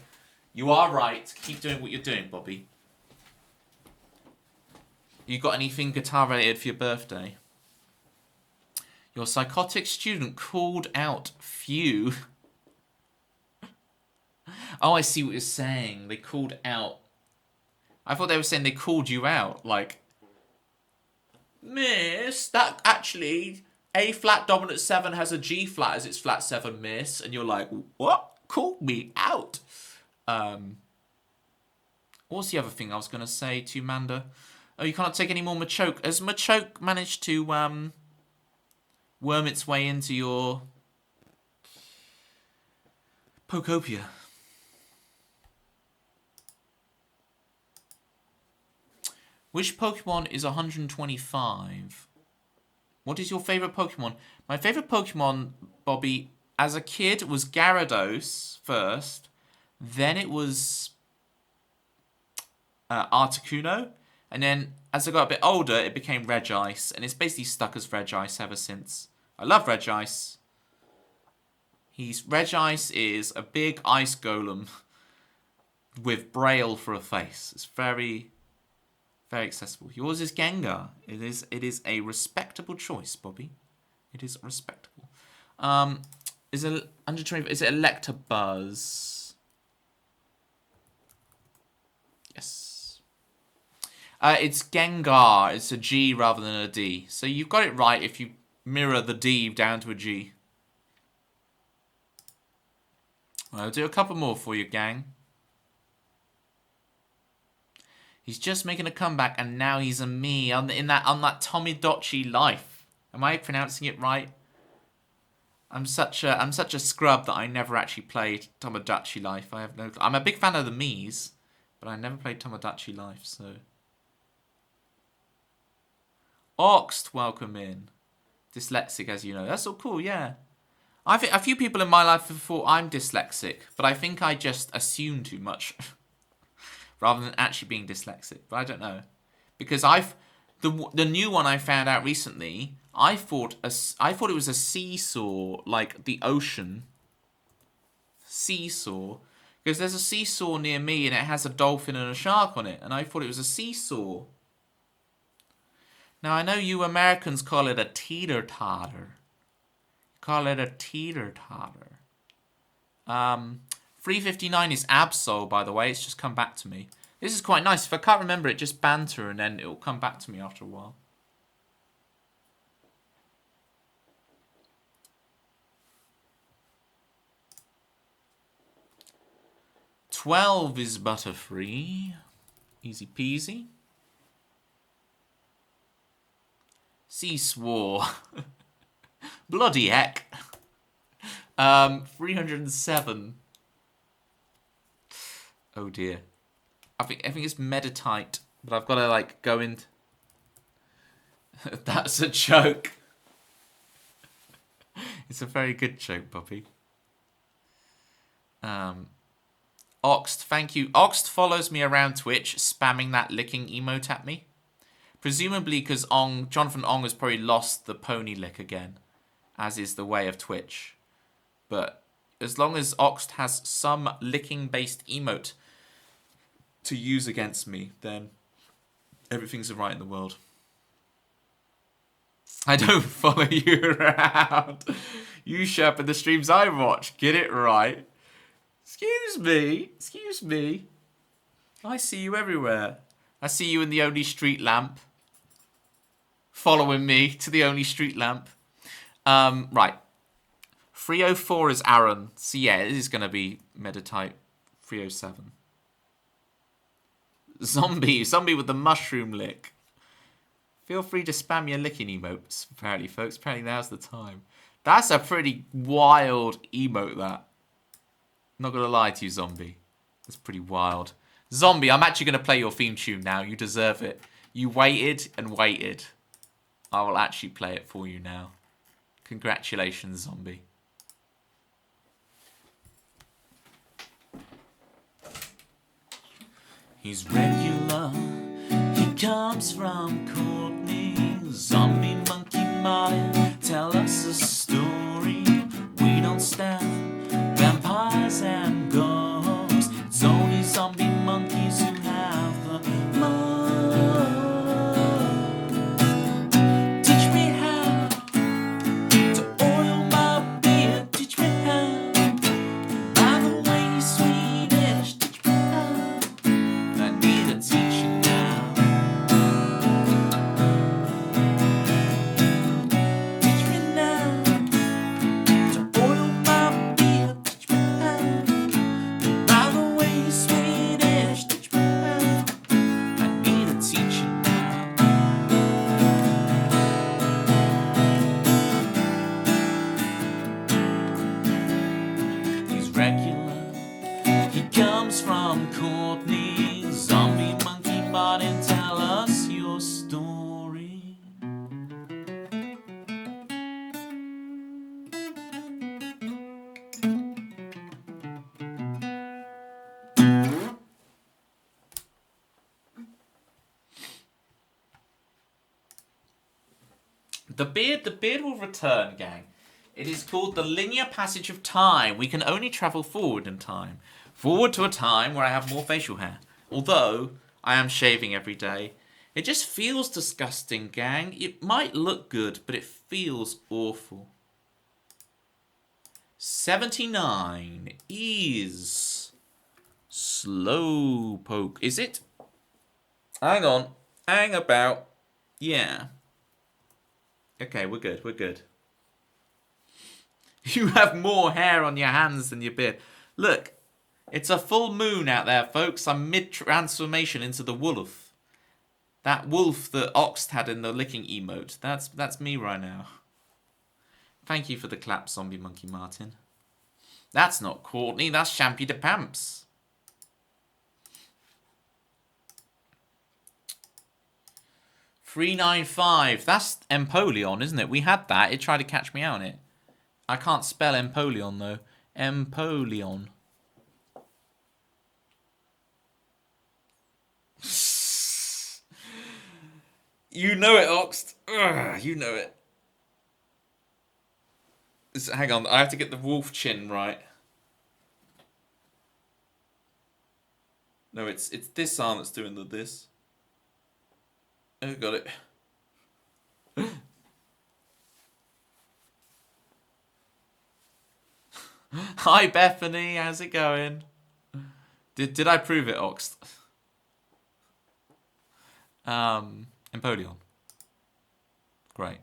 You are right. Keep doing what you're doing, Bobby. You got anything guitar related for your birthday? Your psychotic student called out few. Oh, I see what you're saying. They called out. I thought they were saying they called you out. Like, Miss, that actually, A flat dominant 7 has a G flat as its flat 7, miss. And you're like, what? Called me out. What's the other thing I was going to say to you, Manda? Oh, you can't take any more Machoke. Has Machoke managed to worm its way into your Pokopia? Which Pokemon is 125? What is your favourite Pokemon? My favourite Pokemon, Bobby, as a kid was Gyarados first. Then it was Articuno. And then as I got a bit older, it became Regice. And it's basically stuck as Regice ever since. I love Regice. Regice is a big ice golem with Braille for a face. It's very... very accessible. Yours is Gengar. It is a respectable choice, Bobby. It is respectable. Is it Electabuzz? Yes. It's Gengar. It's a G rather than a D. So you've got it right if you mirror the D down to a G. I'll do a couple more for you, gang. He's just making a comeback, and now he's a me on that Tomodachi Life. Am I pronouncing it right? I'm such a scrub that I never actually played Tomodachi Life. I'm a big fan of the Miis, but I never played Tomodachi Life. So, Oxt, welcome in. Dyslexic, as you know. That's all cool. Yeah, I think a few people in my life have thought I'm dyslexic, but I think I just assume too much. Rather than actually being dyslexic. But I don't know. Because the new one I found out recently, I thought it was a seesaw, like the ocean. Seesaw. Because there's a seesaw near me and it has a dolphin and a shark on it. And I thought it was a seesaw. Now I know you Americans call it a teeter-totter. Call it a teeter-totter. 359 is Absol, by the way. It's just come back to me. This is quite nice. If I can't remember it, just Banter, and then it'll come back to me after a while. 12 is butterfree. Easy peasy. Sea swore. Bloody heck. 307. Oh dear. I think it's meditite, but I've got to like go in. That's a joke. It's a very good joke, Bobby. Oxt, thank you. Oxt follows me around Twitch, spamming that licking emote at me. Presumably because Jonathan Ong has probably lost the pony lick again, as is the way of Twitch. But as long as Oxt has some licking-based emote to use against me, then everything's alright in the world. I don't follow you around. You show up in the streams I watch. Get it right. Excuse me. I see you everywhere. I see you in the only street lamp. Following me to the only street lamp. Right. 304 is Aaron. So yeah, it is going to be Meditite 307. Zombie with the mushroom lick. Feel free to spam your licking emotes, apparently, folks. Apparently now's the time. That's a pretty wild emote, that. Not going to lie to you, Zombie. That's pretty wild. Zombie, I'm actually going to play your theme tune now. You deserve it. You waited and waited. I will actually play it for you now. Congratulations, Zombie. He's regular. He comes from Courtney. Zombie monkey Martin. Tell us a story. We don't stand vampires and ghosts. It's only zombie monkeys who have the most. Teach me how to oil my beard. Teach me how. By the way, you're Swedish. Teach me how. I need a teacher now. Teach me now to oil my beard. Teach me how. By the way, you're Swedish. Teach me how. I need a teacher now. He's regular. He comes from Courtney. Zombie monkey Martin, tell us your story. The beard will return, gang. It is called the linear passage of time. We can only travel forward in time. Forward to a time where I have more facial hair. Although I am shaving every day. It just feels disgusting, gang. It might look good, but it feels awful. 79 is Slowpoke. Is it? Hang on. Hang about. Yeah. Okay, we're good. We're good. You have more hair on your hands than your beard. Look, it's a full moon out there, folks. I'm mid-transformation into the wolf. That wolf that Oxt had in the licking emote. That's me right now. Thank you for the clap, Zombie Monkey Martin. That's not Courtney, that's Champy de Pamps. $3.95. That's Empoleon, isn't it? We had that. It tried to catch me out on it. I can't spell Empoleon, though. Empoleon. You know it, Oxt. Ugh, you know it. Hang on, I have to get the wolf chin right. No, it's this arm that's doing this. Oh, got it. Hi, Bethany. How's it going? Did I prove it, Oxt? Empoleon. Great.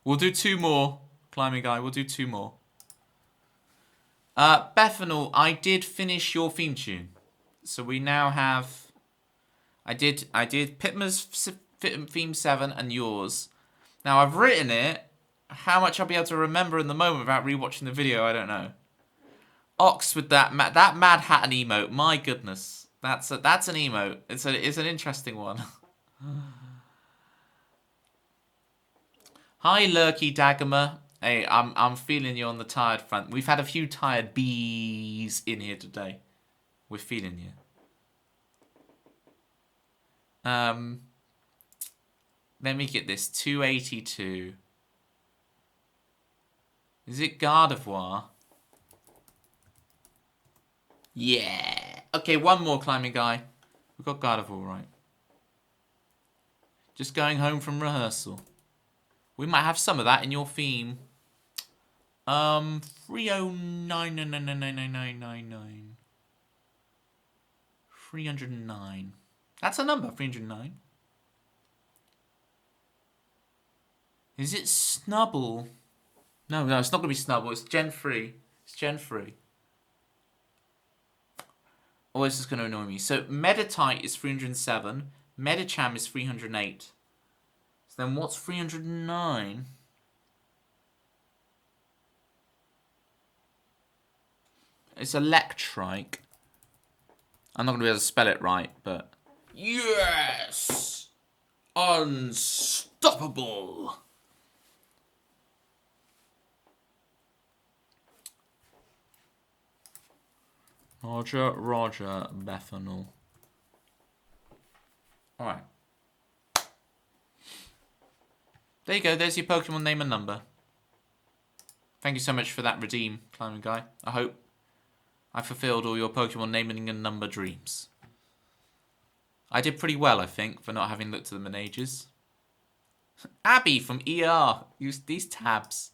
We'll do 2 more, climbing guy. We'll do 2 more. Bethanol, I did finish your theme tune. So we now have... I did Pitma's theme 7 and yours. Now I've written it. How much I'll be able to remember in the moment without rewatching the video, I don't know. Ox with that Mad Hat and emote. My goodness. That's an emote. It's an interesting one. Hi, Lurky Dagama. Hey, I'm feeling you on the tired front. We've had a few tired bees in here today. We're feeling you. Let me get this. 282. Is it Gardevoir? Yeah. Okay, one more climbing guy. We've got Gardevoir right. Just going home from rehearsal. We might have some of that in your theme. 309. 309. That's a number, 309. Is it Snubble? No, it's not going to be Snubble. It's Gen 3. It's Gen 3. Oh, this is going to annoy me. So, Meditite is 307. Medicham is 308. So then what's 309? It's Electrike. I'm not going to be able to spell it right, but... Yes! Unstoppable! Roger, Bethanol. Alright. There you go, there's your Pokemon name and number. Thank you so much for that redeem, climbing guy. I hope I fulfilled all your Pokemon naming and number dreams. I did pretty well, I think, for not having looked at them in ages. Abby from ER. Use these tabs.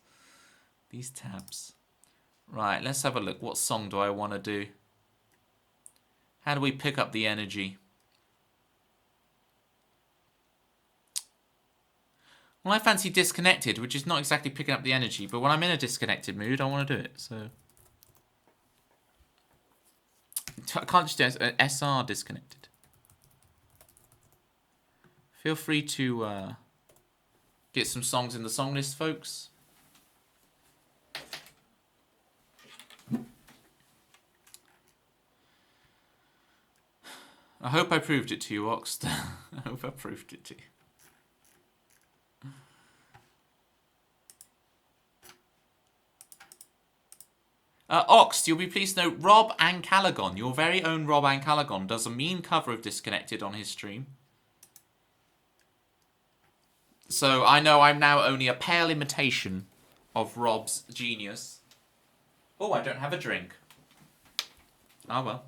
These tabs. Right, let's have a look. What song do I want to do? How do we pick up the energy? Well, I fancy Disconnected, which is not exactly picking up the energy, but when I'm in a disconnected mood, I want to do it, so... I can't just do an SR Disconnected. Feel free to get some songs in the song list, folks. I hope I proved it to you, Ox. I hope I proved it to you. Ox, you'll be pleased to know Rob Ancalagon, your very own Rob Ancalagon, does a mean cover of Disconnected on his stream. So I know I'm now only a pale imitation of Rob's genius. Oh, I don't have a drink. Oh well.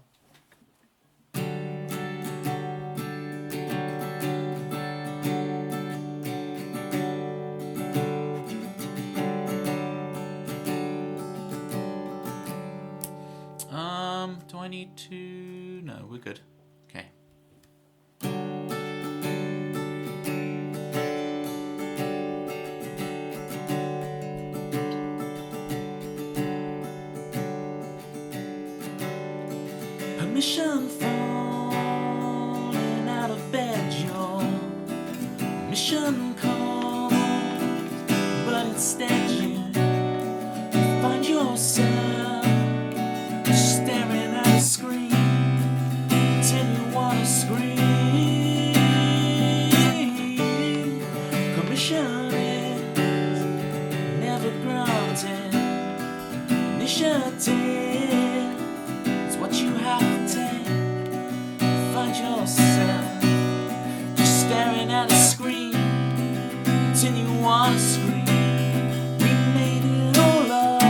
Do I need to... No, we're good. Okay. Permission falling out of bed, your mission calls, but instead you find yourself staring at a screen till you wanna scream. Permission is never granted. Initiative is what you have to take. Find yourself just staring at a screen till you wanna scream. We made it all up.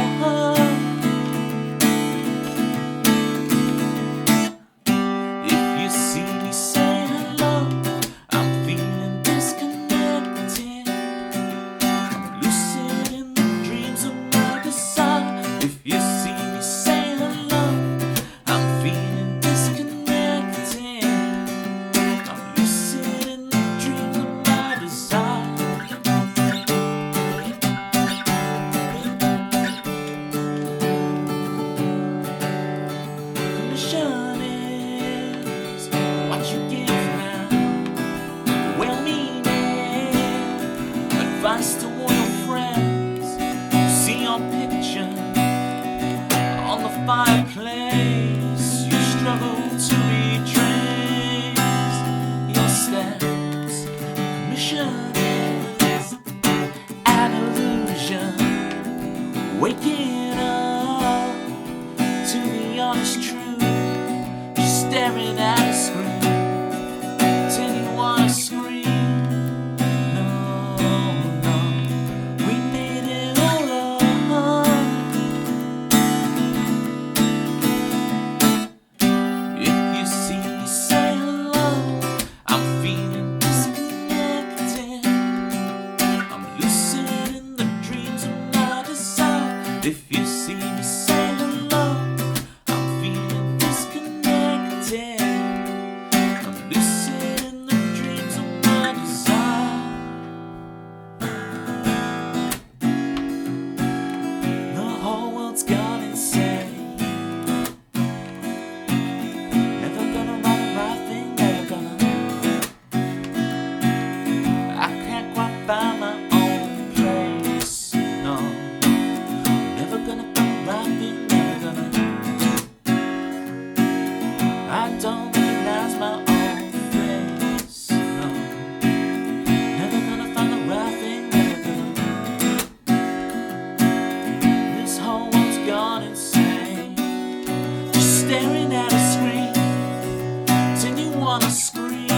wanna scream.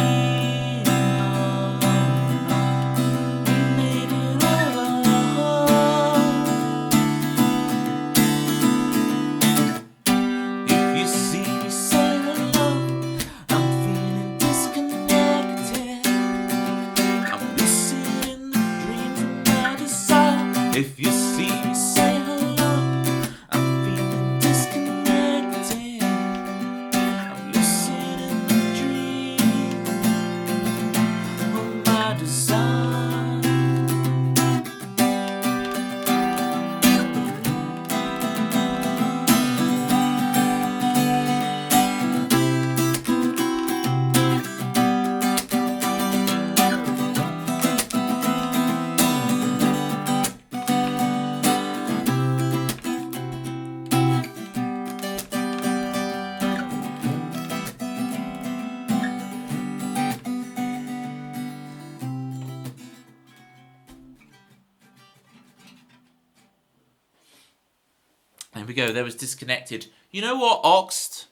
Oh, we made it all. If you see me, say hello. I'm feeling disconnected. I'm lucid in the dreams of my desire. If you see me, say hello. I'm feeling disconnected. I'm lucid in the dream of my desire. There we go. There was disconnected. You know what, Oxt?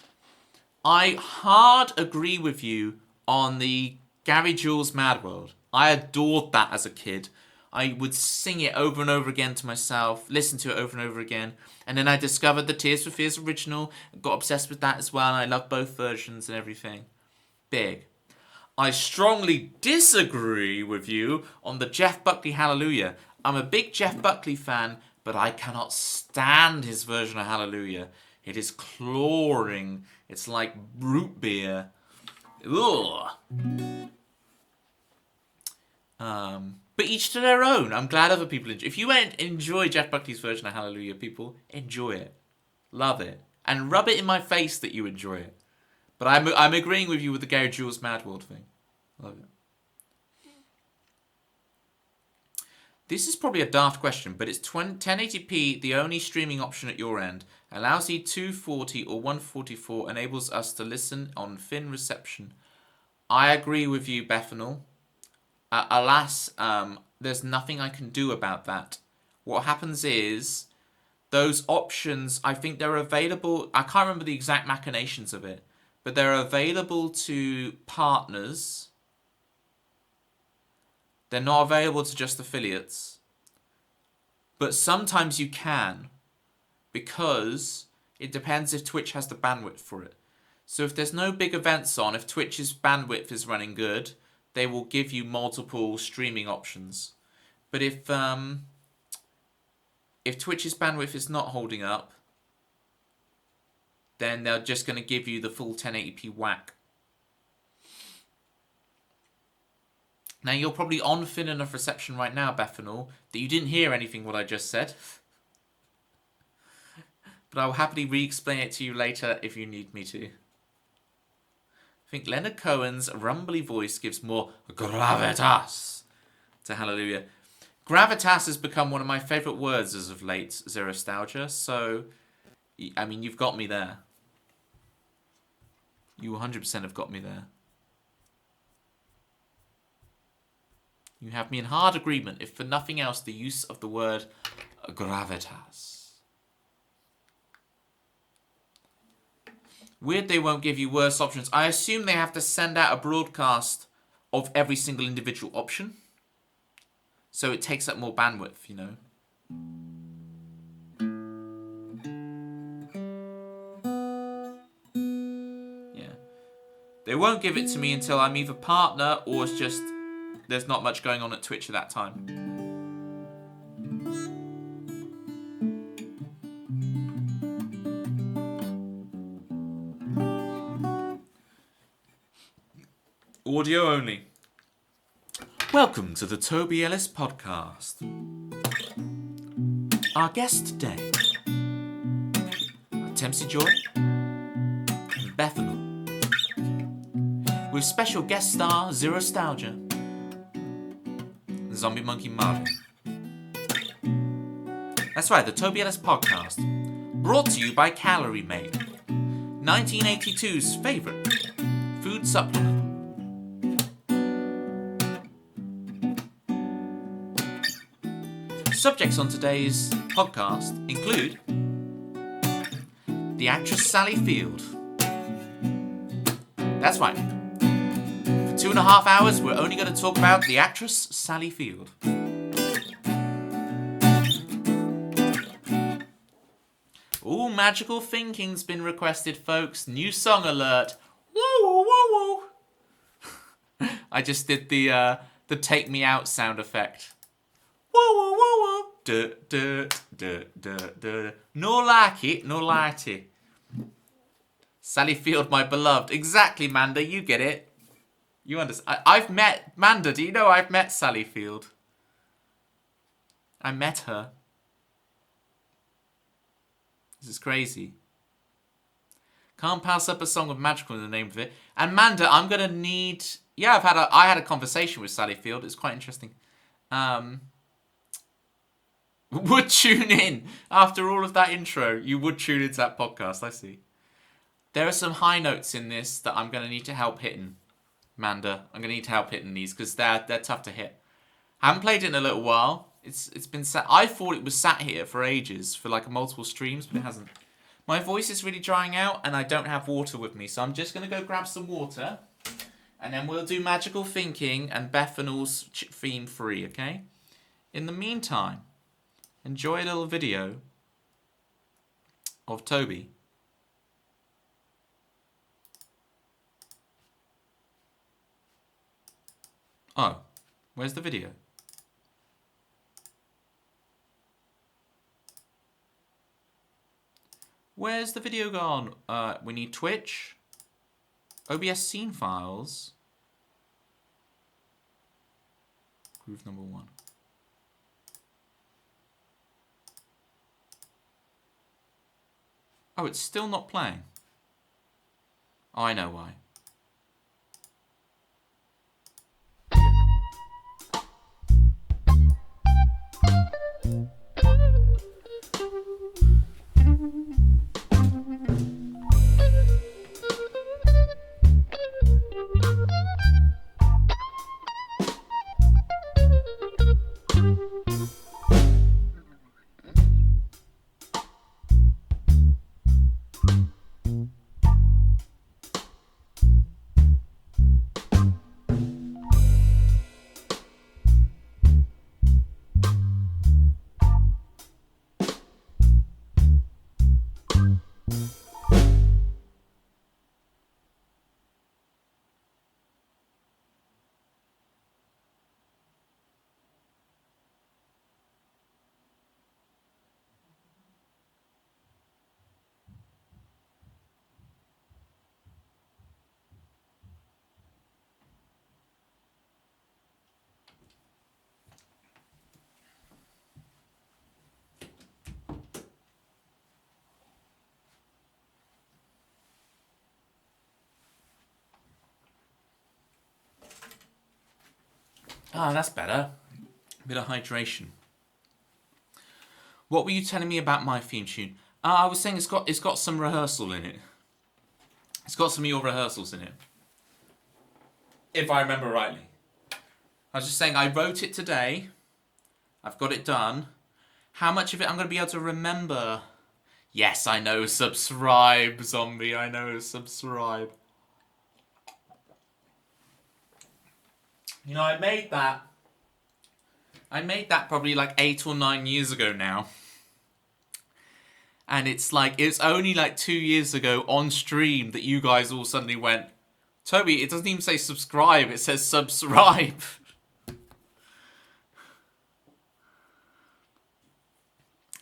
I hard agree with you on the Gary Jules Mad World. I adored that as a kid. I would sing it over and over again to myself, listen to it over and over again, and then I discovered the Tears for Fears original, got obsessed with that as well, and I love both versions and everything. Big. I strongly disagree with you on the Jeff Buckley Hallelujah. I'm a big Jeff Buckley fan, but I cannot stand his version of Hallelujah. It is clawing. It's like root beer. Ugh. But each to their own. I'm glad other people enjoy. If you enjoy Jeff Buckley's version of Hallelujah, people, enjoy it. Love it. And rub it in my face that you enjoy it. But I'm agreeing with you with the Gary Jules Mad World thing. Love it. This is probably a daft question, but it's 1080p, the only streaming option at your end. Allows you 240 or 144, enables us to listen on thin reception. I agree with you, Bethanol. Alas, there's nothing I can do about that. What happens is, those options, I think they're available, I can't remember the exact machinations of it, but they're available to partners. They're not available to just affiliates. But sometimes you can, because it depends if Twitch has the bandwidth for it. So if there's no big events on, if Twitch's bandwidth is running good, they will give you multiple streaming options. But if Twitch's bandwidth is not holding up, then they're just going to give you the full 1080p whack. Now, you're probably on thin enough reception right now, Bethanol, that you didn't hear anything what I just said. But I will happily re-explain it to you later if you need me to. I think Leonard Cohen's rumbly voice gives more gravitas to Hallelujah. Gravitas has become one of my favourite words as of late, Zerostalgia, so, I mean, you've got me there. You 100% have got me there. You have me in hard agreement, if for nothing else, the use of the word gravitas. Weird they won't give you worse options. I assume they have to send out a broadcast of every single individual option. So it takes up more bandwidth, you know. Yeah. They won't give it to me until I'm either partner or it's just... there's not much going on at Twitch at that time. Audio only. Welcome to the Toby Ellis podcast. Our guest today are Tempsy Joy and Bethanol, with special guest star Zerostalgia, Zombie Monkey Marvin. That's right, the Toby Ellis podcast, brought to you by Calorie Mate, 1982's favourite food supplement. Subjects on today's podcast include the actress Sally Field. That's right, 2.5 hours, we're only going to talk about the actress Sally Field. Ooh, magical thinking's been requested, folks. New song alert. Woo woo woo woo. I just did the take me out sound effect. Woo woo woo woo. Duh duh duh duh duh. No like it, no like it. Sally Field, my beloved. Exactly, Manda. You get it. You understand? I've met Manda. Do you know I've met Sally Field? I met her. This is crazy. Can't pass up a song of magical in the name of it. And Manda, I'm gonna need. Yeah, I had a conversation with Sally Field. It's quite interesting. Would tune in after all of that intro. You would tune into that podcast. I see. There are some high notes in this that I'm gonna need to help hitting, Manda. I'm gonna need help hitting these because they're tough to hit. I haven't played it in a little while. It's been sat. I thought it was sat here for ages, for like multiple streams, but it hasn't. My voice is really drying out, and I don't have water with me, so I'm just gonna go grab some water, and then we'll do magical thinking and Bethanol's theme free. Okay. In the meantime, enjoy a little video of Toby. Oh, where's the video? Where's the video gone? We need Twitch, OBS scene files, groove number 1. Oh, it's still not playing. Oh, I know why. Ah, that's better. A bit of hydration. What were you telling me about my theme tune? I was saying it's got some rehearsal in it. It's got some of your rehearsals in it. If I remember rightly. I was just saying I wrote it today. I've got it done. How much of it I'm going to be able to remember? Yes, I know. Subscribe, zombie. I know. Subscribe. You know, I made that probably like 8 or 9 years ago now. And it's only like 2 years ago on stream that you guys all suddenly went, Toby, it doesn't even say subscribe, it says subscribe.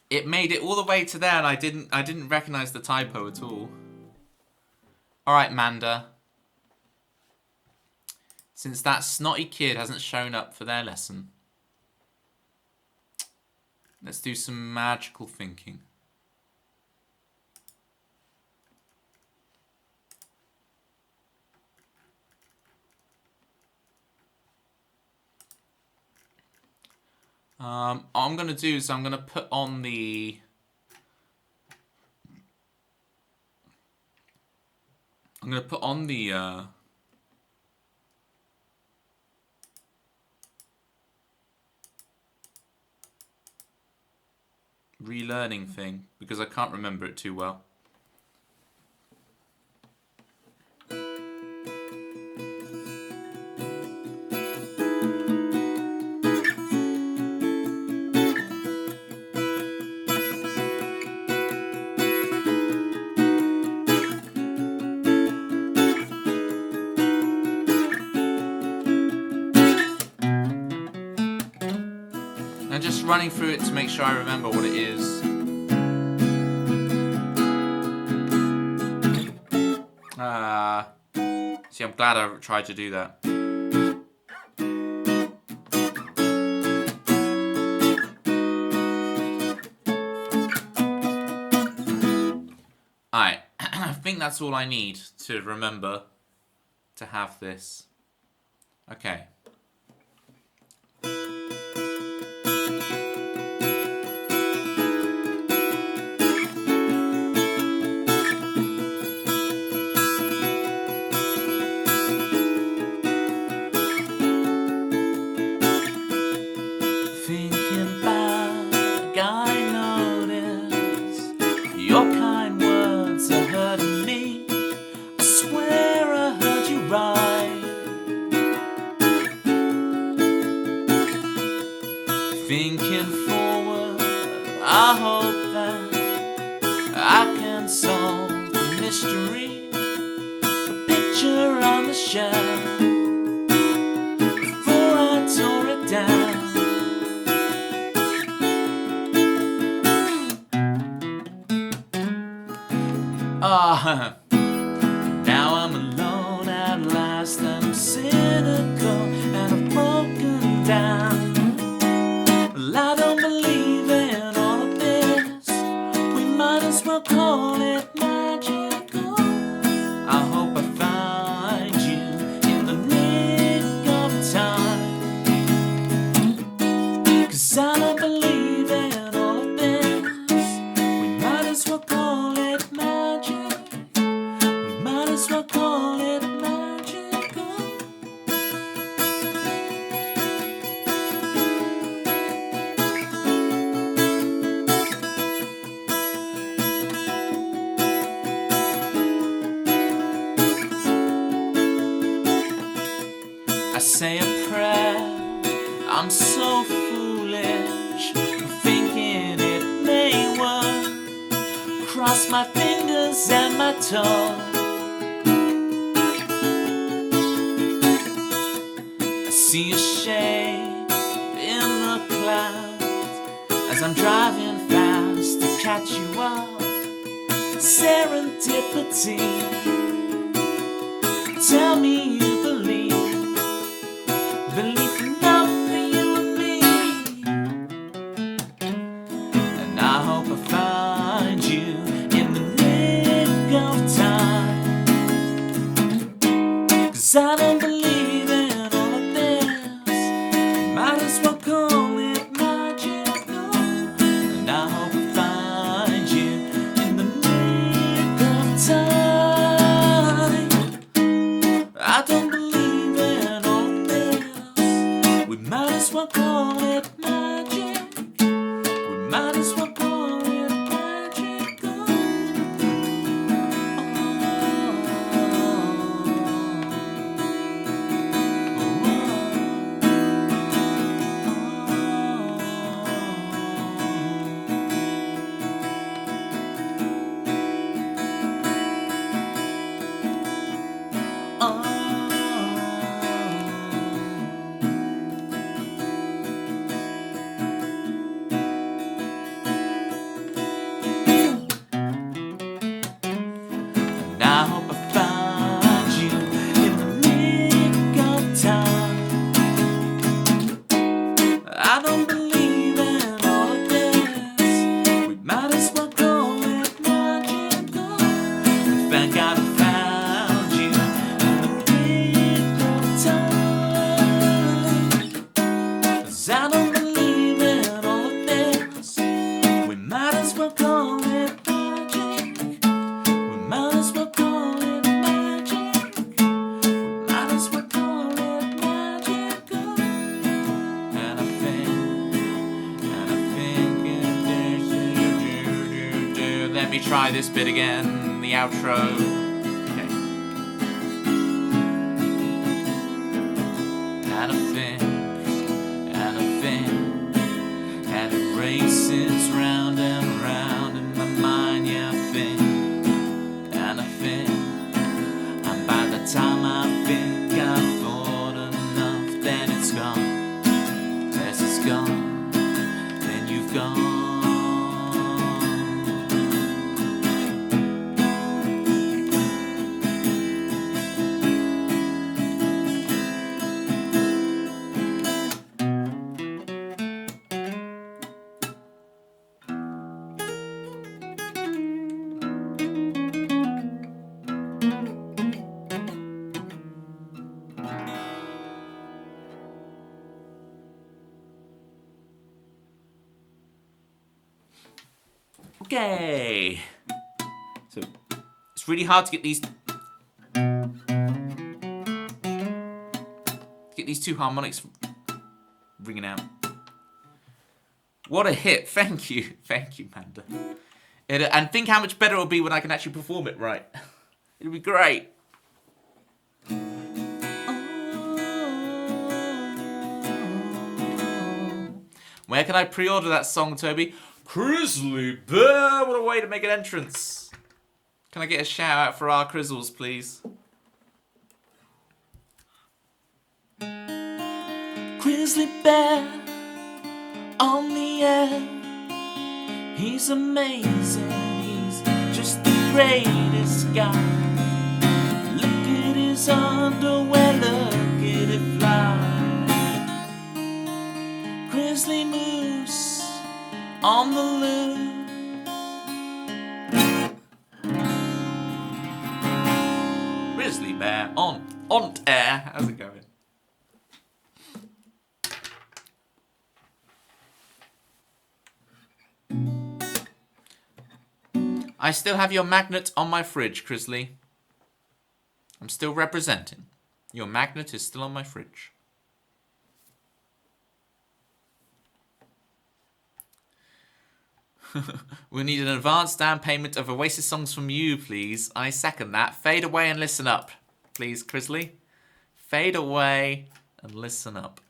It made it all the way to there and I didn't recognize the typo at all. Alright, Manda. Since that snotty kid hasn't shown up for their lesson, let's do some magical thinking. What I'm going to do is I'm going to put on the... relearning thing because I can't remember it too well. I'm just running through it to make sure I remember what it is. See, I'm glad I tried to do that. Alright, I think that's all I need to remember to have this. Okay. Thinking back, I noticed your kind words are hurting me. I swear I heard you right. Thinking forward, I hope that I can solve the mystery. The picture on the shelf before I tore it down. Now I'm alone at last, and I'm cynical and I've broken down. Well, I don't believe in all of this. We might as well call it magical. I hope I find you in the nick of time, 'cause I don't believe in all of this. We might as well call it magic. We might as well call it magical. I say a prayer, I'm so foolish, thinking it may work. Cross my fingers and my toes. I see a shade in the clouds as I'm driving fast to catch you up. Serendipity. Tell me you believe enough for you and me. And I hope I find you in the nick of time, 'cause I don't believe in all of this. Might as well call it magical. And I hope I find you in the nick of time. I don't believe in all of this. We might as well call it magic. We might as well call it magical. And I hope I find you in the nick of time. I don't believe in all of this. We might as well call it magical. Thank God I found you in the nick of time. 'Cause I don't believe in all of this. We might as well call it magic. We might as well call it magic. We might as well call it magical. And I think Let me try this bit again, the outro. Okay. And I think, and it races round and round in my mind. Yeah, I think, and by the time I think I've thought enough, then it's gone. Yes, it's gone. Okay. So it's really hard to get these two harmonics ringing out. What a hit! Thank you, Banter. And think how much better it'll be when I can actually perform it right. It'll be great. Where can I pre-order that song, Toby? Grizzly Bear! What a way to make an entrance. Can I get a shout out for our Crizzles, please? Grizzly bear on the air. He's amazing. He's just the greatest guy. Look at his underwear. Look at it fly. Grizzly moose on the loose. Grizzly Bear on air. How's it going? I still have your magnet on my fridge, Grizzly. I'm still representing. Your magnet is still on my fridge. We need an advance down payment of Oasis songs from you, please. I second that. Fade away and listen up, please, Grizzly. Fade away and listen up.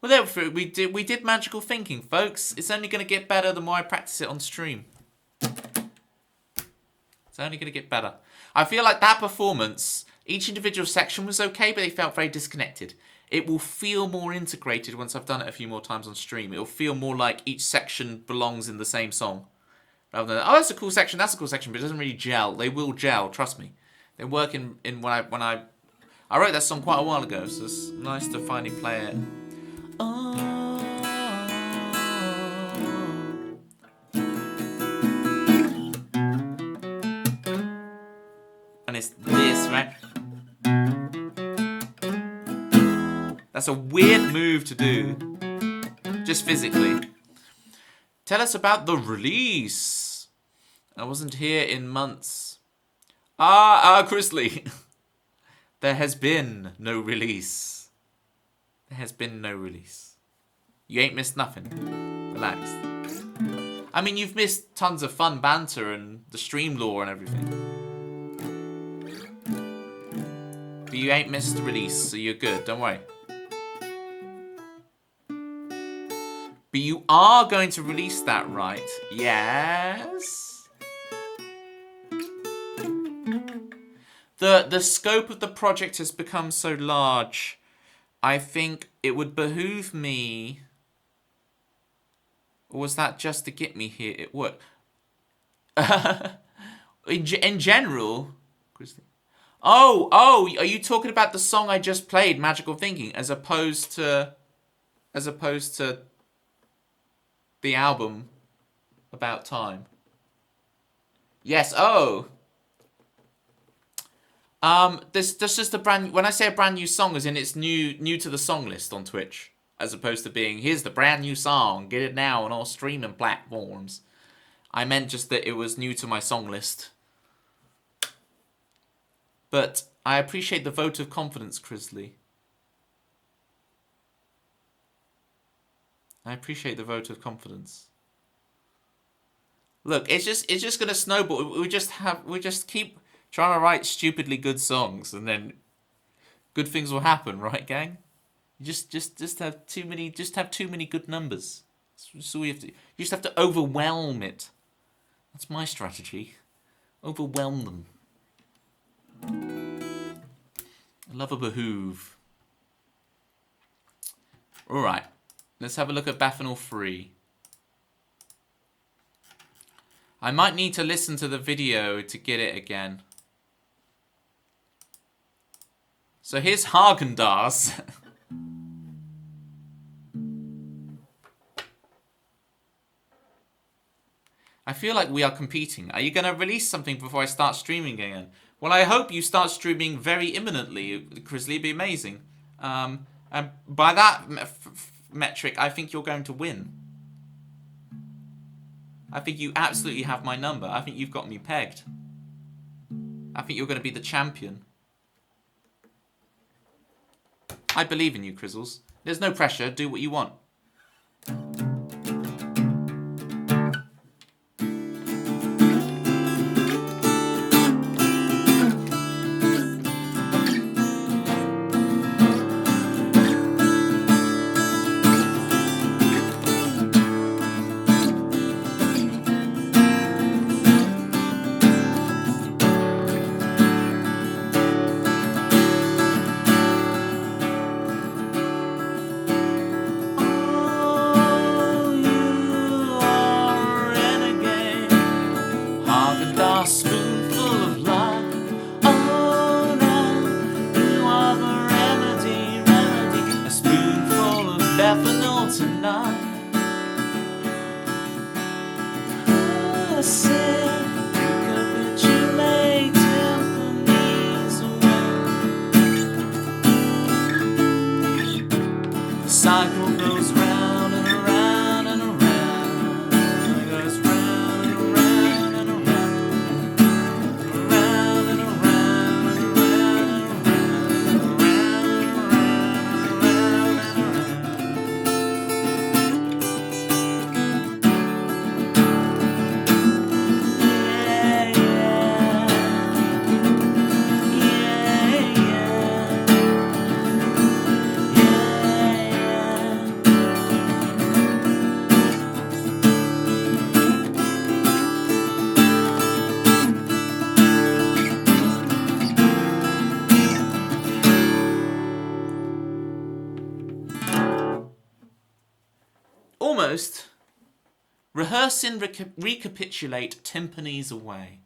Well, there we did magical thinking, folks. It's only going to get better the more I practice it on stream. It's only going to get better. I feel like that performance, each individual section was okay, but they felt very disconnected. It will feel more integrated once I've done it a few more times on stream. It will feel more like each section belongs in the same song. Rather than, oh, that's a cool section, but it doesn't really gel. They will gel, trust me. They work in when I wrote that song quite a while ago, so it's nice to finally play it. And it's this, right? That's a weird move to do. Just physically. Tell us about the release. I wasn't here in months. Grizzly. There has been no release. There has been no release. You ain't missed nothing. Relax. I mean, you've missed tons of fun banter and the stream lore and everything. But you ain't missed the release, so you're good. Don't worry. But you are going to release that, right? Yes. The scope of the project has become so large. I think it would behoove me. Or was that just to get me here? It worked. In general, Oh, are you talking about the song I just played, Magical Thinking, as opposed to the album About Time? Yes. Oh. This just a brand. When I say a brand new song, as in it's new to the song list on Twitch, as opposed to being here's the brand new song, get it now on all streaming platforms. I meant just that it was new to my song list. But I appreciate the vote of confidence, Grizzly. I appreciate the vote of confidence. Look, it's just gonna snowball. We just keep trying to write stupidly good songs, and then good things will happen, right, gang? You just have too many. Just have too many good numbers. So we have to. You just have to overwhelm it. That's my strategy. Overwhelm them. I love a behoove. Alright. Let's have a look at Bathanol 3. I might need to listen to the video to get it again. So here's Haagen-Dazs. I feel like we are competing. Are you going to release something before I start streaming again? Well, I hope you start streaming very imminently, Grizzly. It'd be amazing. And by that metric, I think you're going to win. I think you absolutely have my number. I think you've got me pegged. I think you're going to be the champion. I believe in you, Crizzles. There's no pressure. Do what you want. Spoonful of luck. Oh, now you are the remedy. A spoonful of ethanol tonight. I said, recapitulate Tiffany's away. The cycle goes round and around and around. It goes round and around and around. Almost. Rehearse and recapitulate timpanis away.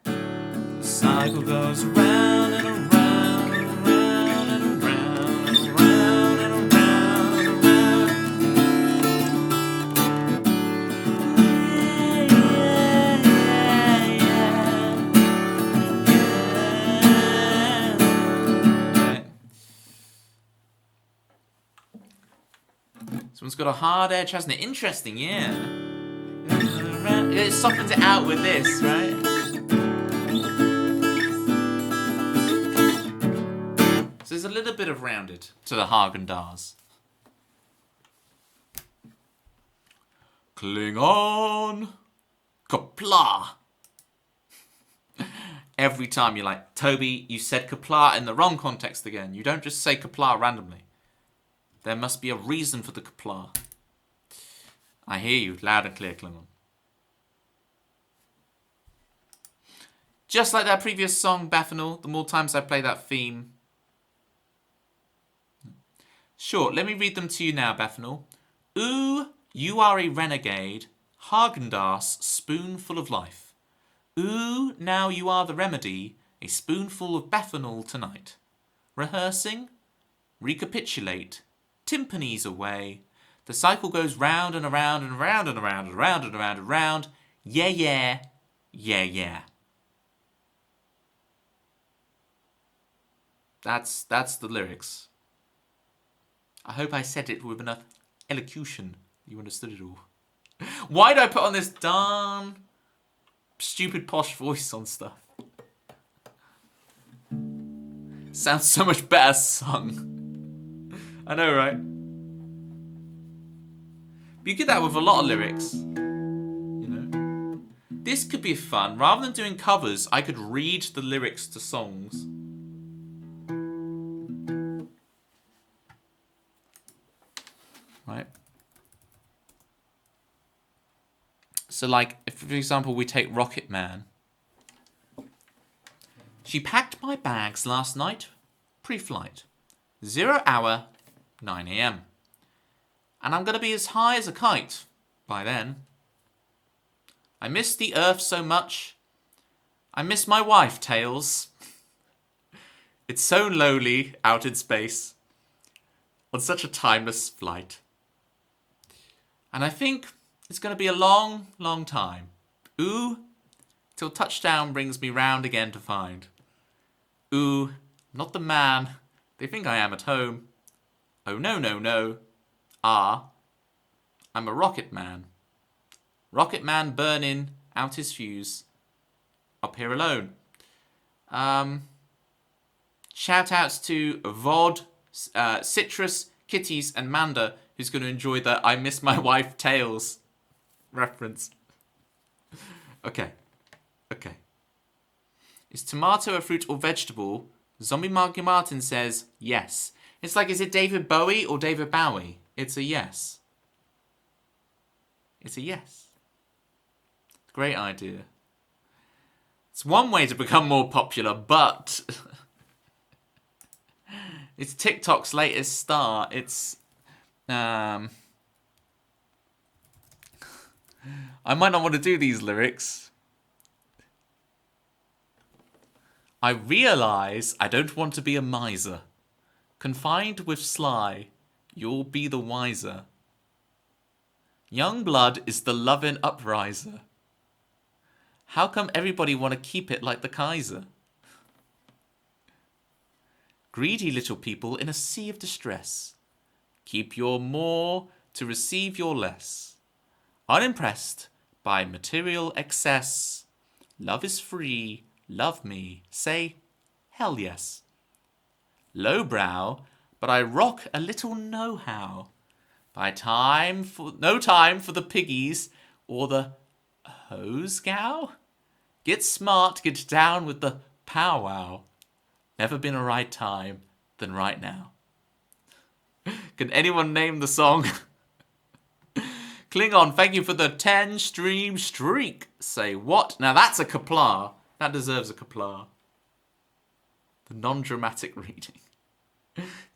The cycle goes round and around and around and around and around and around and This one's got a hard edge, hasn't it? Interesting, yeah. It softens it out with this, right? So there's a little bit of rounded to the Haagen-Dazs. Cling on. Kapla. Every time you're like, Toby, you said kapla in the wrong context again. You don't just say kapla randomly. There must be a reason for the kapla. I hear you loud and clear, Klingon. Just like that previous song, Baffinal, the more times I play that theme. Sure, let me read them to you now, Baffinal. Ooh, you are a renegade, Haagen-Dazs, spoonful of life. Ooh, now you are the remedy, a spoonful of Baffinal tonight. Rehearsing, recapitulate, timpanis away. The cycle goes round and around and around and around and around and around and around. Yeah, yeah, yeah, yeah. That's the lyrics. I hope I said it with enough elocution. You understood it all. Why did I put on this darn stupid posh voice on stuff? Sounds so much better sung. I know, right? But you get that with a lot of lyrics. You know? This could be fun. Rather than doing covers, I could read the lyrics to songs. Right? So like, if for example we take Rocket Man. She packed my bags last night, pre-flight. 0 hour, 9 a.m. And I'm going to be as high as a kite by then. I miss the Earth so much. I miss my wife, Tails. It's so lonely out in space on such a timeless flight. And I think it's going to be a long, long time. Ooh, till touchdown brings me round again to find. Ooh, not the man they think I am at home. Oh, no, no, no. Ah, I'm a rocket man. Rocket Man burning out his fuse. Up here alone. Shout outs to Vod, Citrus, Kitties, and Manda, who's going to enjoy the I Miss My Wife Tales reference. Okay. Is tomato a fruit or vegetable? Zombie Marky Martin says yes. It's like, is it David Bowie or David Bowie? It's a yes. It's a yes. Great idea. It's one way to become more popular, but it's TikTok's latest star. It's I might not want to do these lyrics. I realise I don't want to be a miser. Confined with sly, you'll be the wiser. Young blood is the loving upriser. How come everybody want to keep it like the Kaiser? Greedy little people in a sea of distress. Keep your more to receive your less. Unimpressed by material excess. Love is free, love me, say hell yes. Lowbrow, but I rock a little know-how. No time for the piggies or the hose gal. Get smart, get down with the powwow. Never been a right time than right now. Can anyone name the song? Klingon, thank you for the 10 stream streak. Say what? Now that's a kapla. That deserves a kapla. The non-dramatic reading.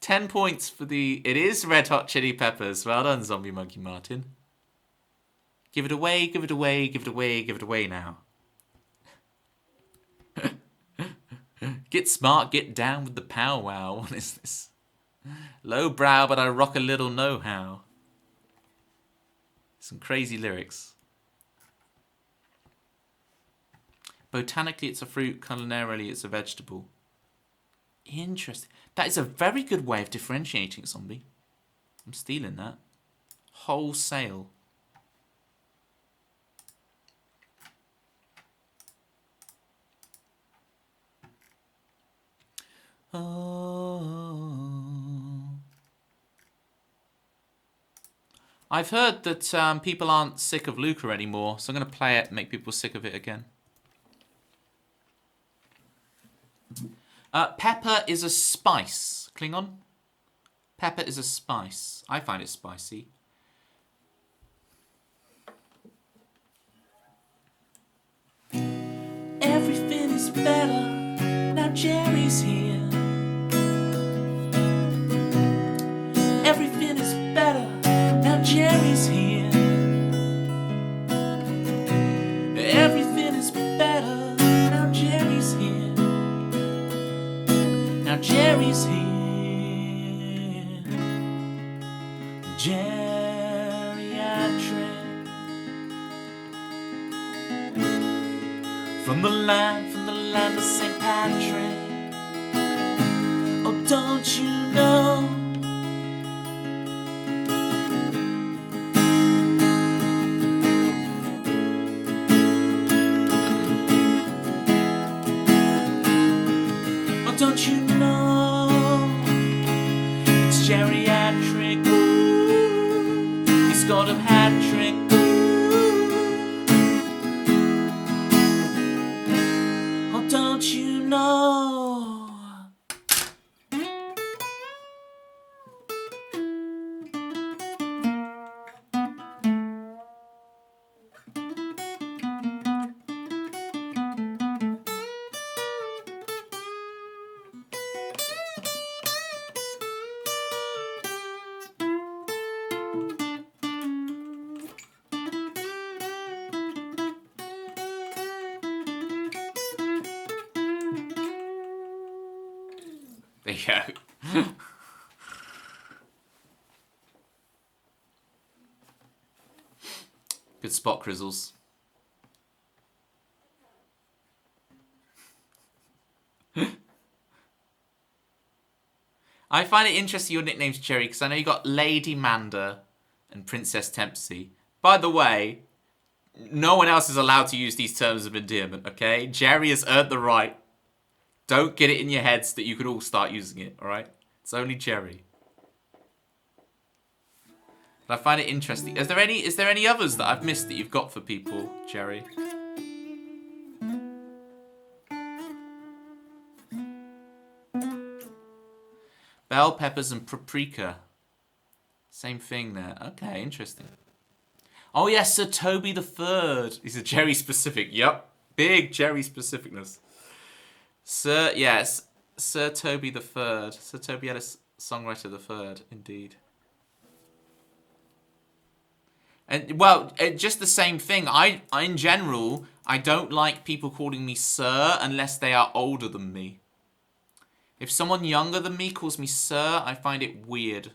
10 points for the... It is Red Hot Chili Peppers. Well done, Zombie Monkey Martin. Give it away, give it away, give it away, give it away now. Get smart, get down with the powwow. What is this? Lowbrow, but I rock a little know-how. Some crazy lyrics. Botanically, it's a fruit. Culinarily, it's a vegetable. Interesting. That is a very good way of differentiating Zombie. I'm stealing that. Wholesale. Oh. I've heard that people aren't sick of Luca anymore, so I'm going to play it and make people sick of it again. Pepper is a spice. Klingon? Pepper is a spice. I find it spicy. Everything is better. Now Jerry's here. Everything is better. Now Jerry's here. Everything is better. Now Jerry's here. Now Jerry's here. Geriatric. From the land of St. Patrick. Oh, don't you know? Oh, don't you know? It's geriatric. Ooh, he's got a hat trick. Don't you know? There you go. Good spot, Crizzles. I find it interesting your nickname's Cherry because I know you got Lady Manda and Princess Tempsey. By the way, No one else is allowed to use these terms of endearment, okay? Jerry has earned the right. Don't get it in your heads that you could all start using it, alright? It's only Jerry. But I find it interesting. Is there any others that I've missed that you've got for people, Jerry? Bell peppers and paprika. Same thing there. Okay, interesting. Oh yes, Sir Toby the Third. He's a Jerry specific. Yep. Big Jerry specificness. Sir, yes. Sir Toby the Third. Sir Toby had a songwriter the Third, indeed. And well, just the same thing. I in general, I don't like people calling me sir unless they are older than me. If someone younger than me calls me sir, I find it weird.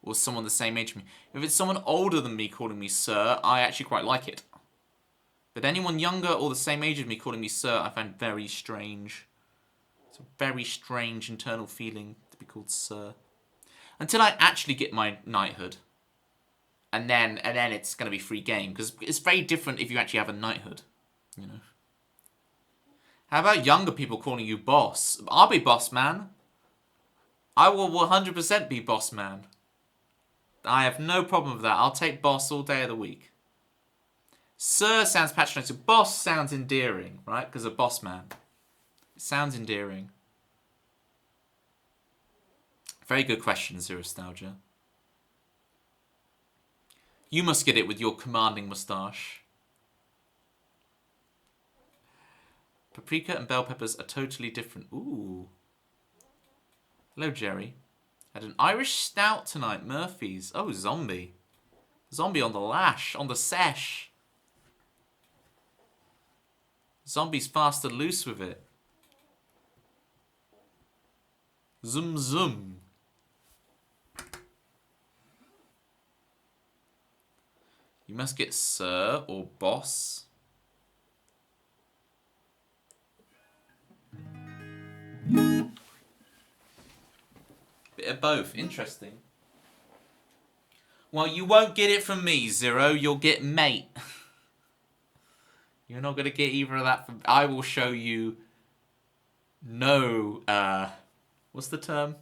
Or someone the same age as me. If it's someone older than me calling me sir, I actually quite like it. But anyone younger or the same age as me calling me sir, I find very strange. It's a very strange internal feeling to be called sir. Until I actually get my knighthood. And then it's going to be free game. Because it's very different if you actually have a knighthood. You know. How about younger people calling you boss? I'll be boss man. I will 100% be boss man. I have no problem with that. I'll take boss all day of the week. Sir sounds patronising. Boss sounds endearing, right? Because a boss man. It sounds endearing. Very good question, Zerostalgia. You must get it with your commanding moustache. Paprika and bell peppers are totally different. Ooh. Hello, Jerry. Had an Irish stout tonight, Murphy's. Oh, zombie. Zombie on the lash, on the sesh. Zombie's fast and loose with it. Zoom, zoom. You must get sir or boss. Bit of both. Interesting. Well, you won't get it from me, Zero. You'll get mate. You're not going to get either of that from... I will show you no... what's the term?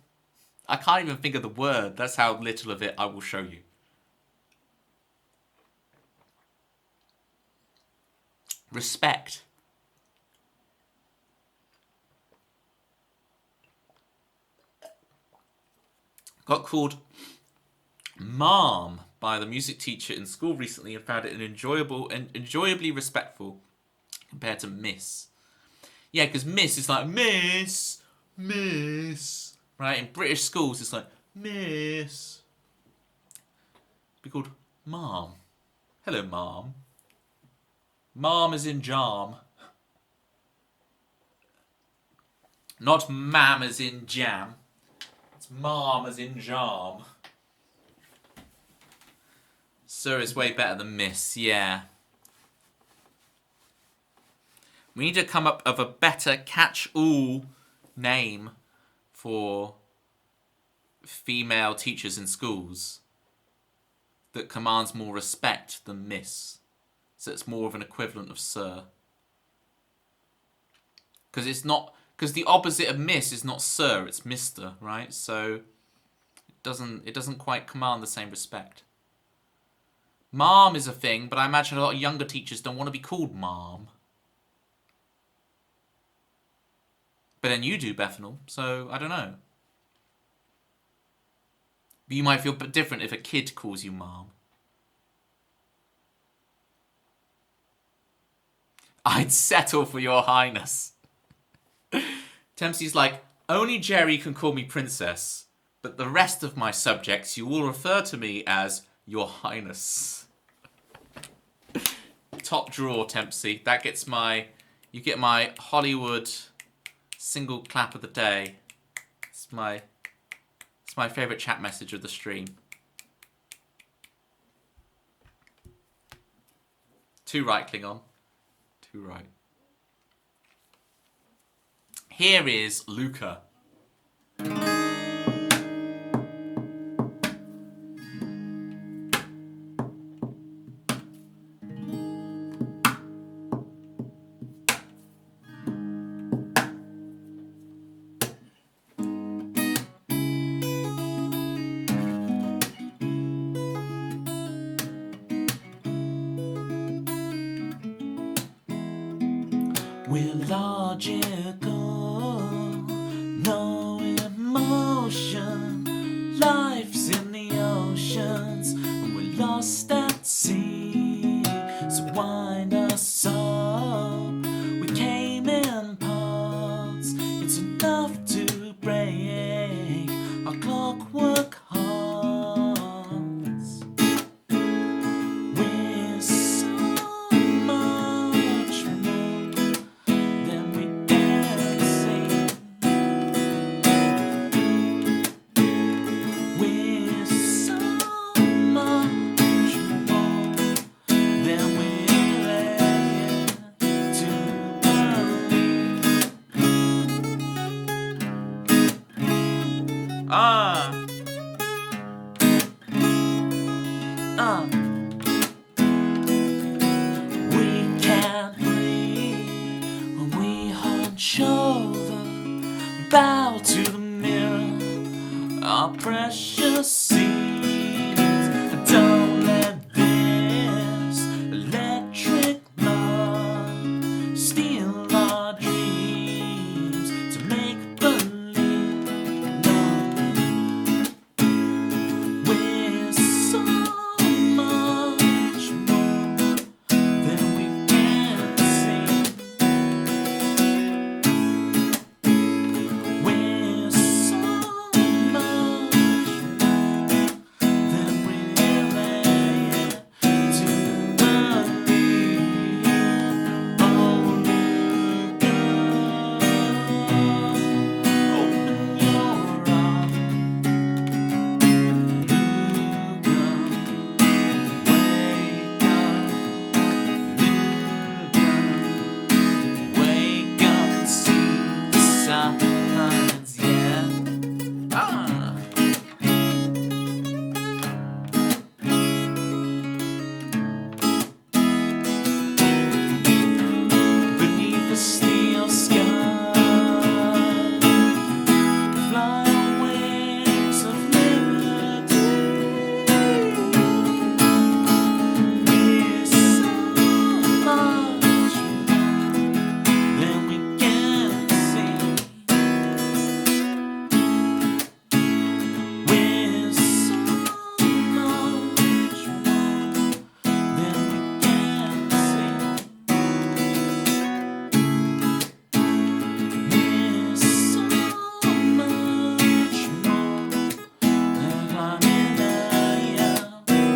I can't even think of the word. That's how little of it I will show you. Respect. Got called Mom by the music teacher in school recently and found it an enjoyable and enjoyably respectful compared to Miss. Yeah, because Miss is like Miss, Miss. Right? In British schools, it's like Miss. Be called Mom. Hello, Mom. Mom as in jam. Not mam as in jam. It's mom as in jam. Sir is way better than Miss, yeah. We need to come up with a better catch-all name for female teachers in schools that commands more respect than Miss. So it's more of an equivalent of sir. Because it's not... Because the opposite of Miss is not sir, it's Mr., right? So it doesn't quite command the same respect. Mom is a thing, but I imagine a lot of younger teachers don't want to be called Mom. But then you do, Bethanol, so I don't know. But you might feel different if a kid calls you Mom. I'd settle for your highness. Tempsy's like, only Jerry can call me princess, but the rest of my subjects you will refer to me as your highness. Top drawer, Tempsy. That gets my... You get my Hollywood single clap of the day. It's my favourite chat message of the stream. Too right, Klingon. Too right. Here is Luca. logical, no emotion. Life's in the oceans, and we're lost at sea. So wind us up. We came in parts. It's enough to break our clockwork hearts. We're so much more than we can see. We're so much more than we're led to believe. We can't breathe when we hunch over, bow to the mirror, our precious seeds. Don't let this electric love steal our dreams to make believe. No, we're so much more than we can see. We're so much more than we're led to believe. Oh, look up, open your eyes. Look up, wake up, and see the signs, yeah. Beneath the steel sky, fly on wings of liberty. We're so much more than we can see. We're so much more than we can see. We're so much more than an idea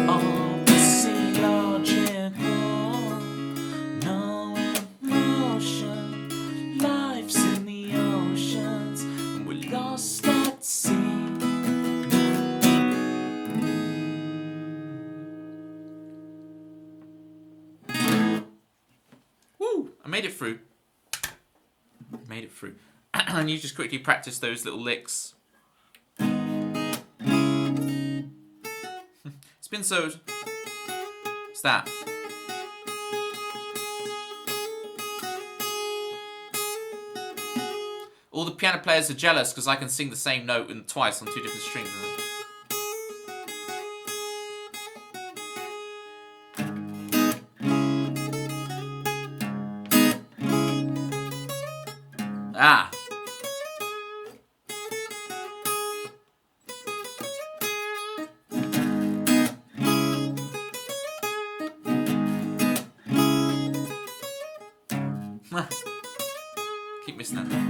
of the sea logical, no emotion. Life's in the oceans, and we're lost at sea. Woo! I made it through. Made it through. And you just quickly practice those little licks. Spin sewed. What's that? All the piano players are jealous because I can sing the same note and twice on two different strings. Ah. Keep missing that.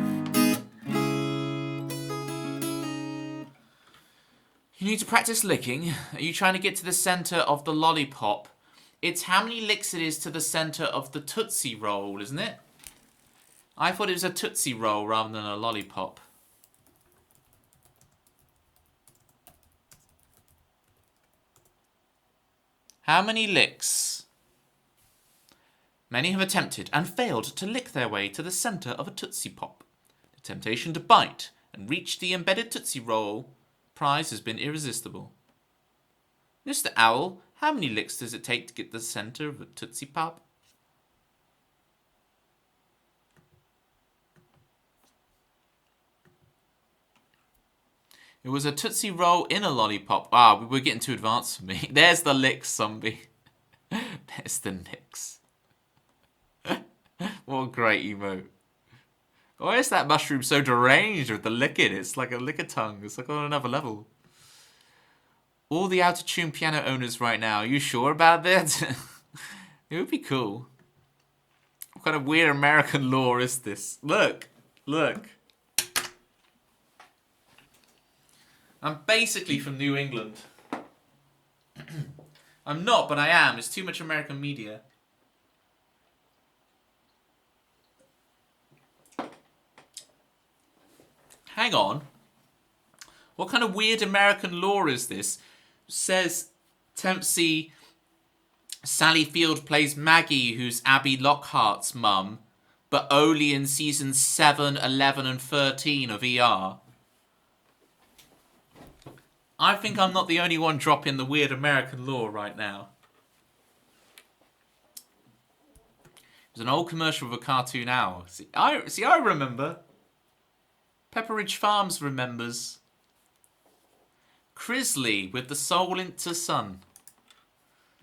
You need to practice licking. Are you trying to get to the center of the lollipop? It's how many licks it is to the center of the Tootsie Roll, isn't it? I thought it was a Tootsie Roll rather than a lollipop. How many licks? Many have attempted and failed to lick their way to the center of a Tootsie Pop. The temptation to bite and reach the embedded Tootsie Roll prize has been irresistible. Mr. Owl, how many licks does it take to get to the center of a Tootsie Pop? It was a Tootsie Roll in a lollipop. Ah, we were getting too advanced for me. There's the licks, zombie. There's the licks. What a great emote. Why is that mushroom so deranged with the licking? It's like a licker tongue. It's like on another level. All the out-of-tune piano owners right now, are you sure about that? It would be cool. What kind of weird American law is this? Look. Look. I'm basically from New England. I'm not, but I am. It's too much American media. Hang on. What kind of weird American law is this? Says Tempsey Sally Field plays Maggie, who's Abby Lockhart's mum, but only in seasons 7, 11 and 13 of ER. I think I'm not the only one dropping the weird American law right now. It was an old commercial of a cartoon owl. I remember. Pepperidge Farms remembers. Crisley with the soul into sun.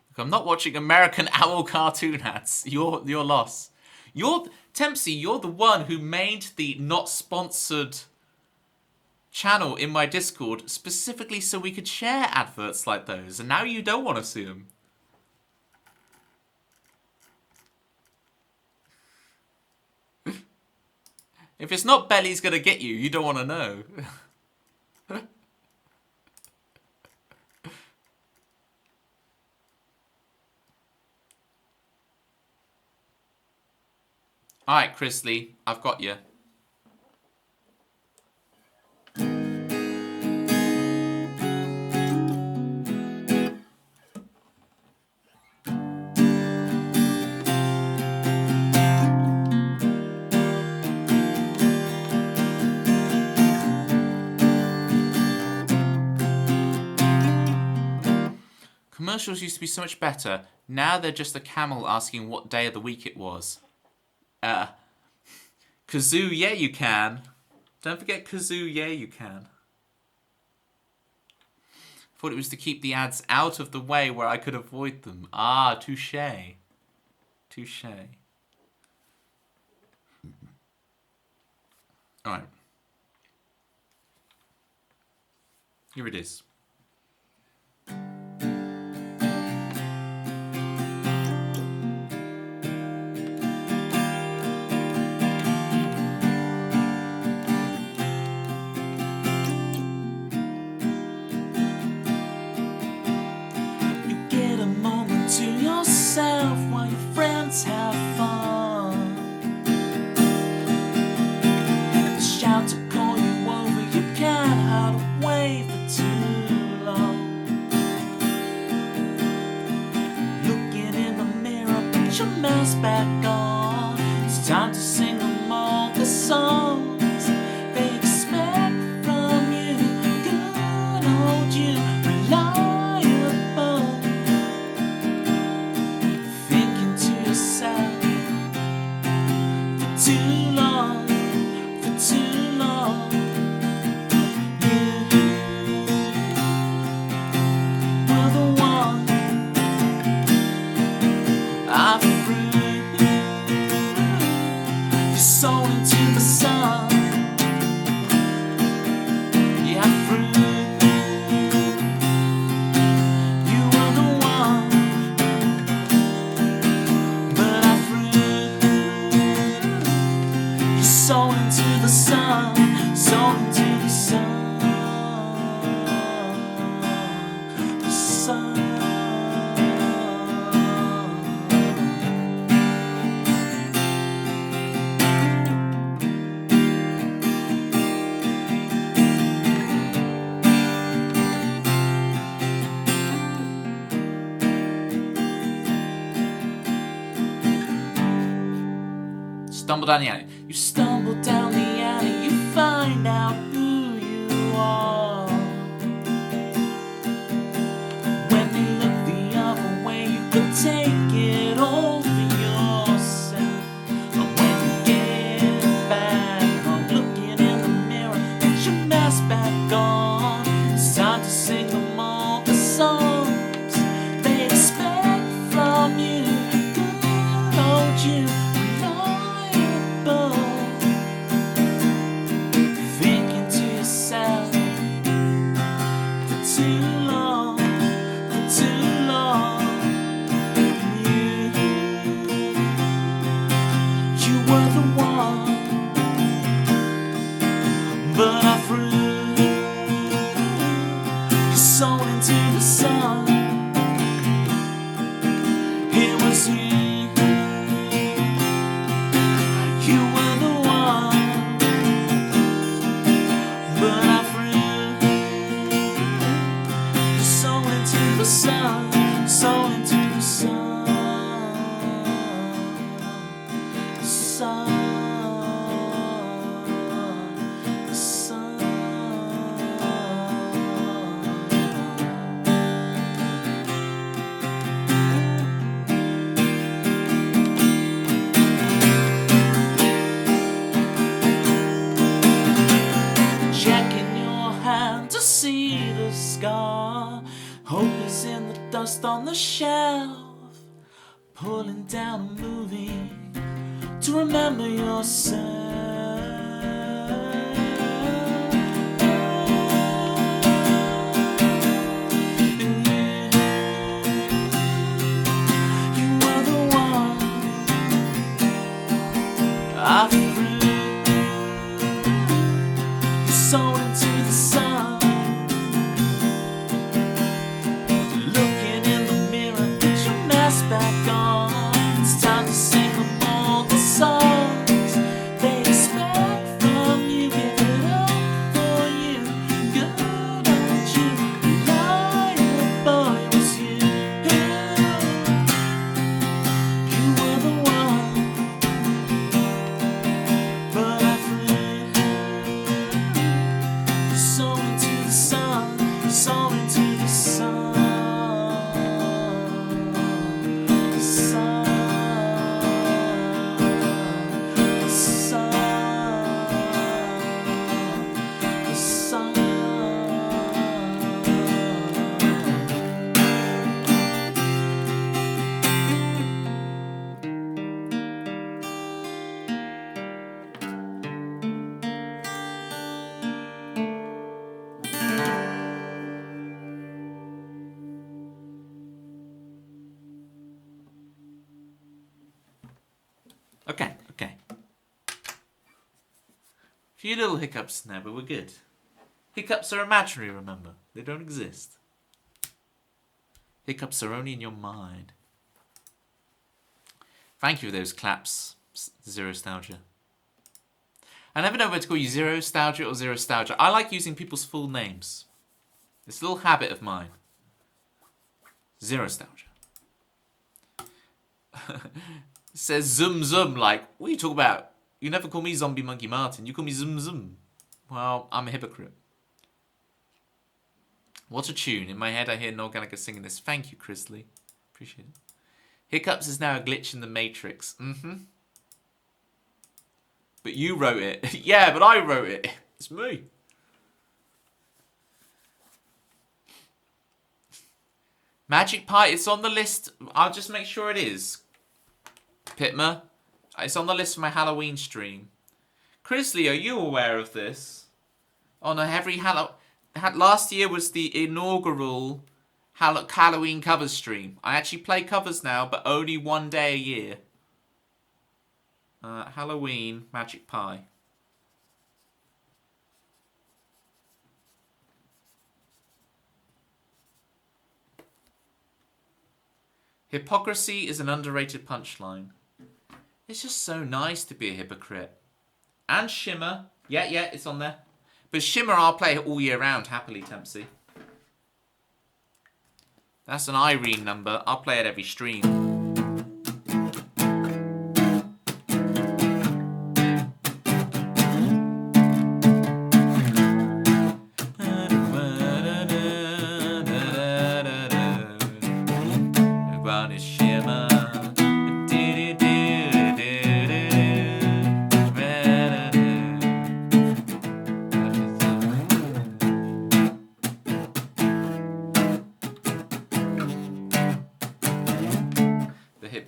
Look, I'm not watching American owl cartoon ads. Your loss. Tempsey, you're the one who made the not sponsored channel in my Discord specifically so we could share adverts like those, and now you don't want to see them. If it's not Belly's gonna get you, you don't want to know. Alright, Chrisley, I've got you. Commercials used to be so much better. Now they're just a camel asking what day of the week it was. Kazoo, yeah you can. Don't forget Kazoo, yeah you can. Thought it was to keep the ads out of the way where I could avoid them. Ah, touche. Touche. Alright. Here it is. While your friends have fun, shout to call you over, you can't hide away for too long. Looking in the mirror, put your mask back on. It's time to sing them all the songs they expect from you. Good old you, reliable. Too long, for too long, you were the one I threw your soul into the sun. Yeah, I threw. You were the one, but I threw soul into the sun, soul into the sun, the sun. Stumble down the alley. You stumble down the alley, you find out who you are. When they look the other way, you can take it all for yourself. But when you get back home, looking in the mirror, put your mask back on. It's time to sing them all the songs they expect from you. Good old you. too long, for too long. You were the one, but I threw your soul into the sun. It was you, you were the one, but I threw your soul into the sun, soul into the sun, the sun, the sun. Checking your hand to see the scar. Hope is in the dust on the shelf. Pulling down a movie to remember yourself. And you were the one I threw your soul into the sun. Looking in the mirror, put your mask back on. It's time to sing them all the songs they expect from you. Give it up for you, good on you. Lying boy, it was you. You were the one, but I threw your soul into the sun, your soul into the sun, the sun, the sun, the sun. Okay, okay. Few little hiccups in there, but we're good. Hiccups are imaginary, remember. They don't exist. Hiccups are only in your mind. Thank you for those claps, Zero Nostalgia. I never know whether to call you Zero Nostalgia or Zero Nostalgia. I like using people's full names. It's a little habit of mine. Zero Nostalgia. Says Zoom Zoom, like, what are you talking about? You never call me Zombie Monkey Martin. You call me Zoom Zoom. Well, I'm a hypocrite. What a tune. In my head, I hear Norganica singing this. Thank you, Chrisley. Appreciate it. Hiccups is now a glitch in the Matrix. Mm-hmm. But you wrote it. Yeah, but I wrote it. It's me. Magic Pie, it's on the list. I'll just make sure it is. Pitma, it's on the list for my Halloween stream. Chrisley, are you aware of this? On every last year was the inaugural Halloween covers stream. I actually play covers now, but only one day a year. Halloween Magic Pie. Hypocrisy is an underrated punchline. It's just so nice to be a hypocrite. And Shimmer. Yeah, it's on there. But Shimmer, I'll play it all year round, happily, Tempsy. That's an Irene number. I'll play it every stream.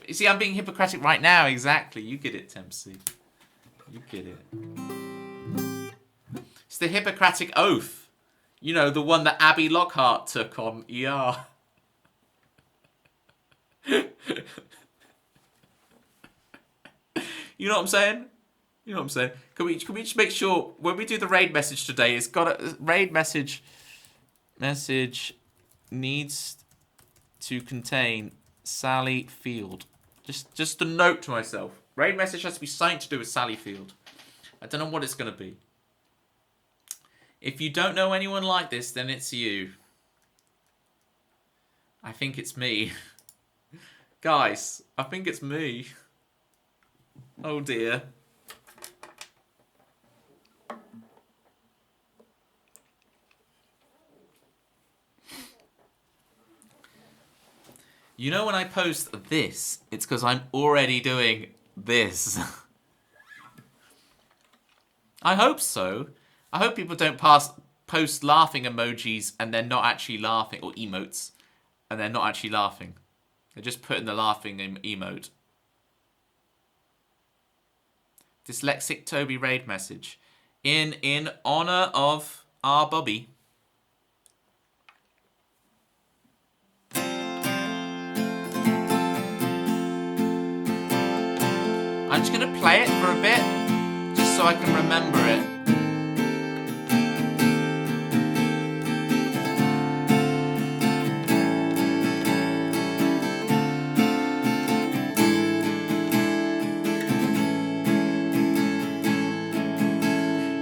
You see, I'm being Hippocratic right now, exactly. You get it, Tempsy. You get it. It's the Hippocratic Oath. You know, the one that Abby Lockhart took on ER. You know what I'm saying? You know what I'm saying? Can we just make sure when we do the raid message today, it's got a raid message needs to contain Sally Field. Just a note to myself. Raid message has to be something to do with Sally Field. I don't know what it's gonna be. If you don't know anyone like this, then it's you. I think it's me. Guys, I think it's me. Oh dear. You know when I post this, it's because I'm already doing this. I hope so. I hope people don't post laughing emojis and they're not actually laughing, or emotes, and they're not actually laughing. They're just putting the laughing emote. Dyslexic Toby raid message. In honor of our Bobby. I'm just going to play it for a bit, just so I can remember it.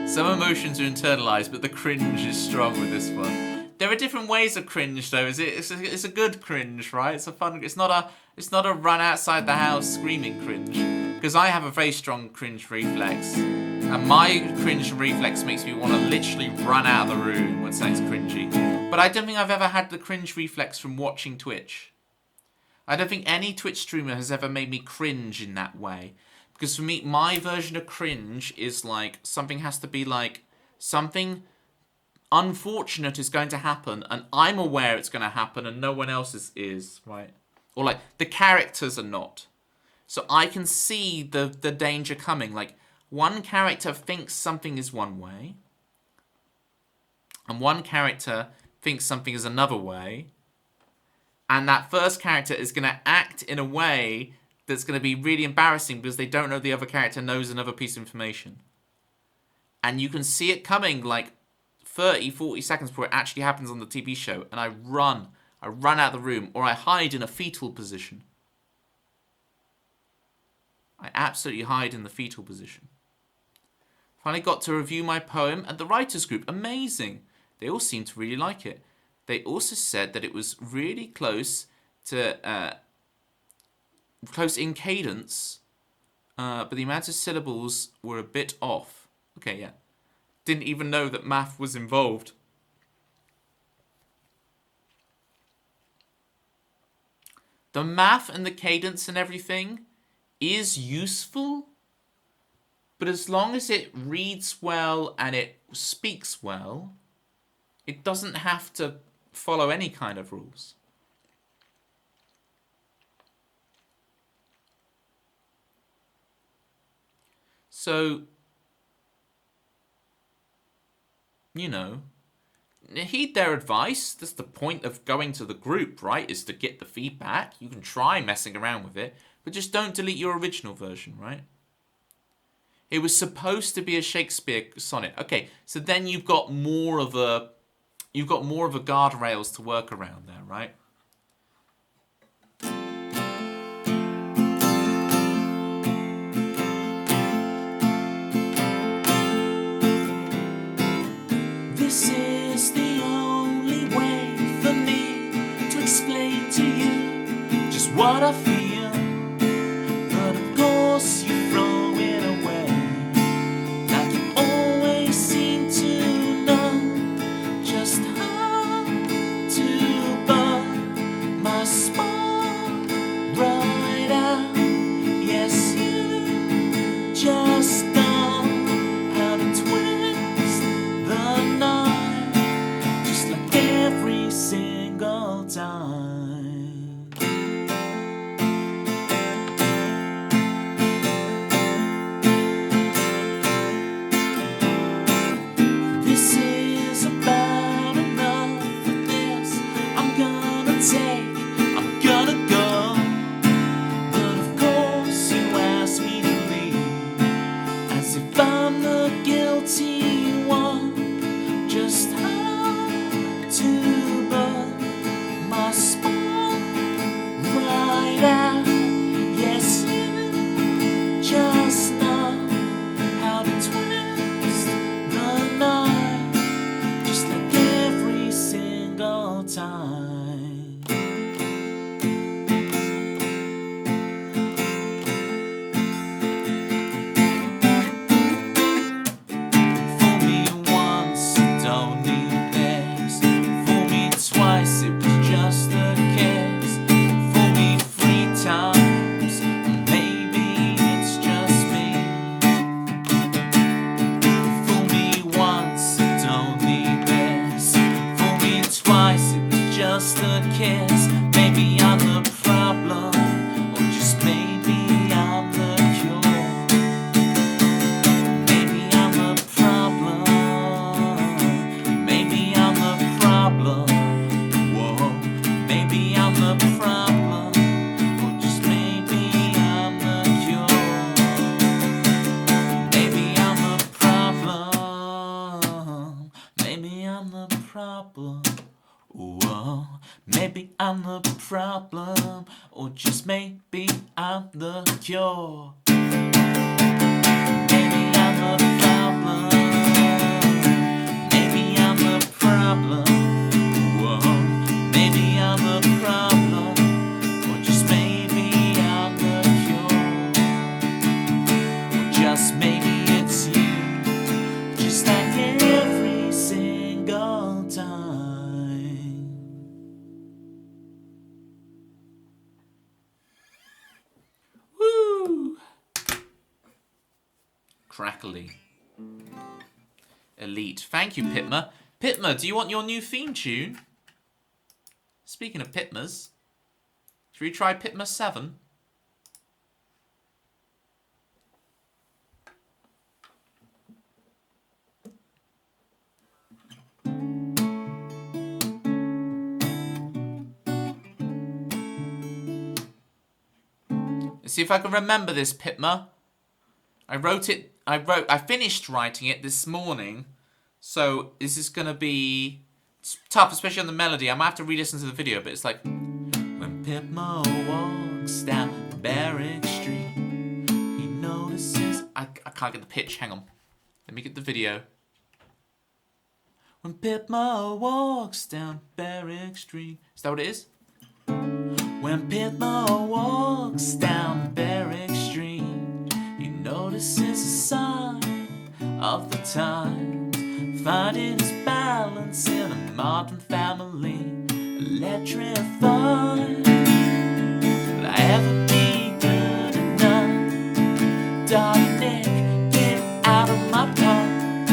Some emotions are internalized, but the cringe is strong with this one. There are different ways of cringe, though. It's a good cringe, right? It's a fun. It's not a run outside the house screaming cringe. Because I have a very strong cringe reflex, and my cringe reflex makes me want to literally run out of the room when something's cringy. But I don't think I've ever had the cringe reflex from watching Twitch. I don't think any Twitch streamer has ever made me cringe in that way. Because for me, my version of cringe is like, something has to be like, something unfortunate is going to happen, and I'm aware it's going to happen, and no one else is, right? Or like, the characters are not. So I can see the danger coming. Like, one character thinks something is one way, and one character thinks something is another way, and that first character is going to act in a way that's going to be really embarrassing because they don't know the other character knows another piece of information. And you can see it coming like 30, 40 seconds before it actually happens on the TV show, and I run out of the room, or I hide in a fetal position. I absolutely hide in the fetal position. Finally got to review my poem at the writers group. Amazing. They all seemed to really like it. They also said that it was really close to close in cadence, but the amount of syllables were a bit off. Okay, yeah. Didn't even know that math was involved. The math and the cadence and everything is useful, but as long as it reads well and it speaks well, it doesn't have to follow any kind of rules. So, you know, heed their advice. That's the point of going to the group, right? Is to get the feedback. You can try messing around with it, but just don't delete your original version, right? It was supposed to be a Shakespeare sonnet. Okay, so then you've got more of a guardrails to work around there, right? This is the only way for me to explain to you just what I feel. But of course you throw it away, like you always seem to know just how to burn my spark right out. Yes, you just know how to twist the knife, just like every single time. tuba, my spine right out. Yes, you just know how to twist the knife, just like every single time. Fool me once, don't need this. Fool me twice, it was just a kiss. Fool me 3 times, maybe it's just me. Fool me once, don't need this. Fool me twice, it was just a kiss. Maybe I'm the problem, or just maybe I'm the cure. Maybe I'm the problem. Maybe I'm the problem. Whoa. Maybe I'm the problem, or just maybe I'm the cure. Maybe I'm the problem. Maybe I'm the problem. Whoa. Maybe I'm the problem, or just maybe I'm the cure. Maybe I'm the problem. Maybe I'm the problem. Whoa. Maybe I'm the problem, or just maybe I'm the cure. Or just maybe it's you, just like every single time. Woo! Crackly. Elite. Thank you, Pitma. Pitma, do you want your new theme tune? Speaking of Pitmas, should we try Pitma 7? Let's see if I can remember this, Pitma. I finished writing it this morning, so this is gonna be tough, especially on the melody. I'm gonna have to re-listen to the video, but it's like, when Pitma walks down Barrack Street, he notices. I can't get the pitch. Hang on, let me get the video. When Pitma walks down Barrack Street, is that what it is? When Pitma walks down Barrack Street, he notices a sign of the times, finding his balance in a modern family, electrified. Will I ever be good enough? Darling Nick, get out of my path.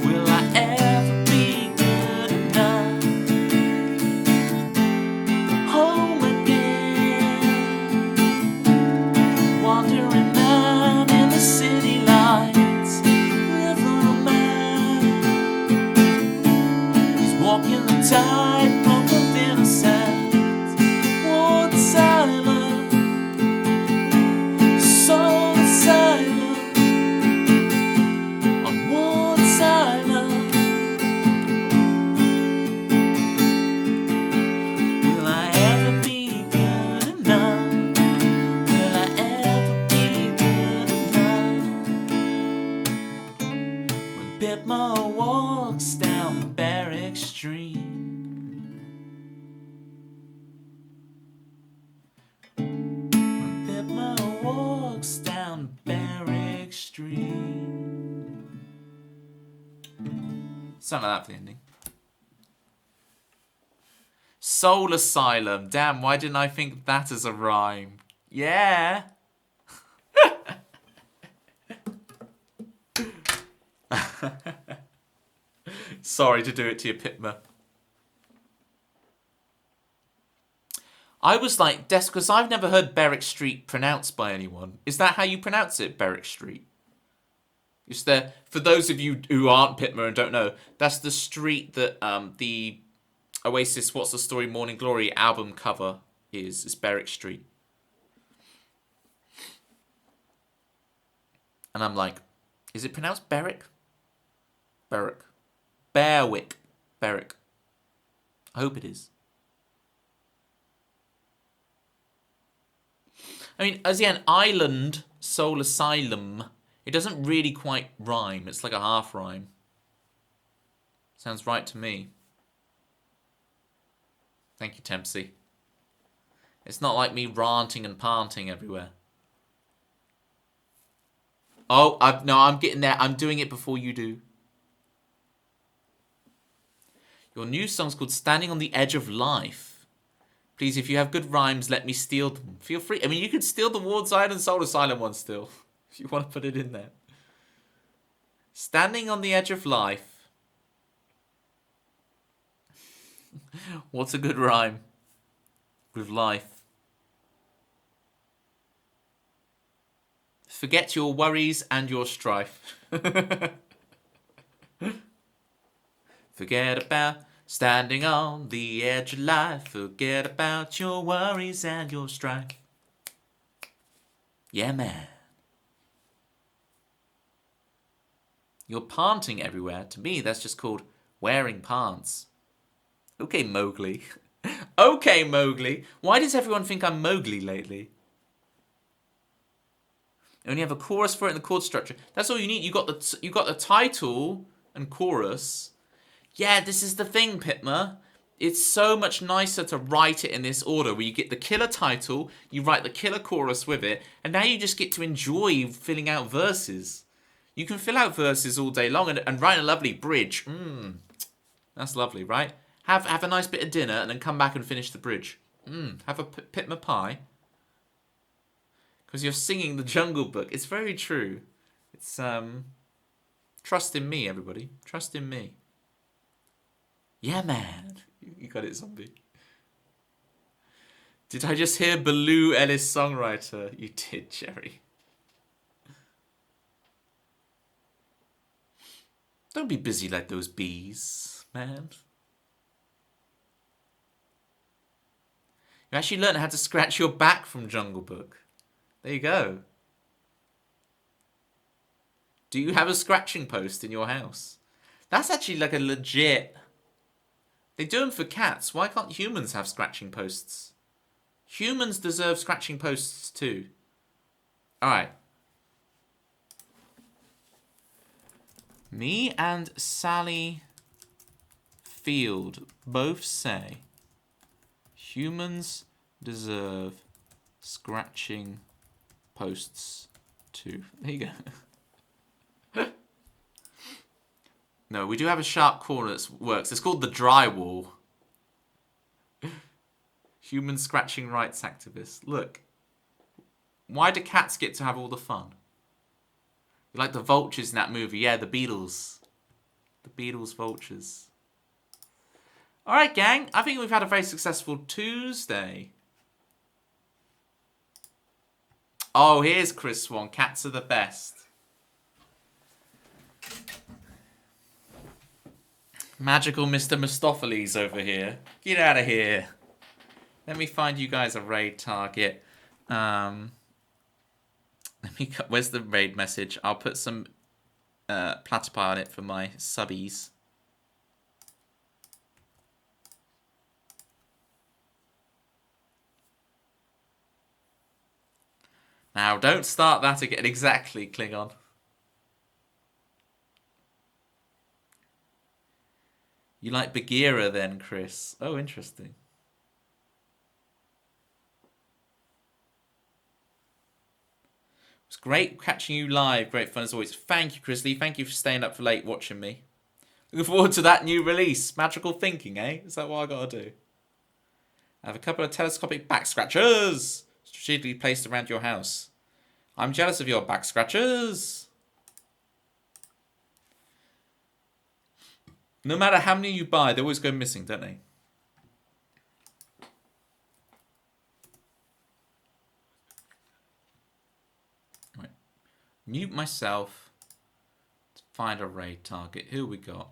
Will I ever be good enough? Home again, wandering man in the city lights. Riverman, he's walking the tightrope of innocence. One silent, so silent, on one silent. Will I ever be good enough? Will I ever be good enough? When Pitma walks down Barrack Street. When Pitma walks down Barrack Street. Something like that for the ending. Soul Asylum. Damn, why didn't I think of that as a rhyme? Yeah. Sorry to do it to you, Pitma. I was like, because I've never heard Berwick Street pronounced by anyone. Is that how you pronounce it, Berwick Street? It's there for those of you who aren't Pitma and don't know. That's the street that the Oasis "What's the Story" Morning Glory album cover is. It's Berwick Street, and I'm like, is it pronounced Berwick? Berwick, Berwick, Berwick. I hope it is. I mean, as in island, soul asylum, it doesn't really quite rhyme. It's like a half rhyme. Sounds right to me. Thank you, Tempsy. It's not like me ranting and panting everywhere. Oh, no, I'm getting there. I'm doing it before you do. Your new song's called Standing on the Edge of Life. Please, if you have good rhymes, let me steal them. Feel free. I mean, you could steal the Ward's Island Soul Asylum one still. If you want to put it in there. Standing on the Edge of Life. What's a good rhyme with life? Forget your worries and your strife. Forget about standing on the edge of life. Forget about your worries and your strife. Yeah, man. You're panting everywhere. To me, that's just called wearing pants. Okay, Mowgli. Okay, Mowgli. Why does everyone think I'm Mowgli lately? You only have a chorus for it in the chord structure. That's all you need. You got the title and chorus. Yeah, this is the thing, Pitma. It's so much nicer to write it in this order, where you get the killer title, you write the killer chorus with it, and now you just get to enjoy filling out verses. You can fill out verses all day long and write a lovely bridge. That's lovely, right? Have a nice bit of dinner and then come back and finish the bridge. Have a Pitma pie. Because you're singing the Jungle Book. It's very true. It's, trust in me, everybody. Trust in me. Yeah, man. You got it, zombie. Did I just hear Baloo Ellis songwriter? You did, Jerry. Don't be busy like those bees, man. You actually learned how to scratch your back from Jungle Book. There you go. Do you have a scratching post in your house? That's actually like a legit... They do them for cats. Why can't humans have scratching posts? Humans deserve scratching posts too. Alright. Me and Sally Field both say humans deserve scratching posts too. There you go. No, we do have a sharp corner that works. It's called the drywall. Human scratching rights activist. Look. Why do cats get to have all the fun? You like the vultures in that movie? Yeah, the Beatles. The Beatles vultures. Alright, gang. I think we've had a very successful Tuesday. Oh, here's Chris Swan. Cats are the best. Magical Mr. Mistopheles over here. Get out of here. Let me find you guys a raid target. Where's the raid message? I'll put some platypi on it for my subbies. Now, don't start that again. Exactly, Klingon. You like Bagheera then, Chris? Oh, interesting. It's great catching you live. Great fun as always. Thank you, Chris Lee. Thank you for staying up for late watching me. Looking forward to that new release. Magical thinking, eh? Is that what I gotta do? I have a couple of telescopic back scratchers strategically placed around your house. I'm jealous of your back scratchers. No matter how many you buy, they always go missing, don't they? Right. Mute myself to find a raid target. Who we got?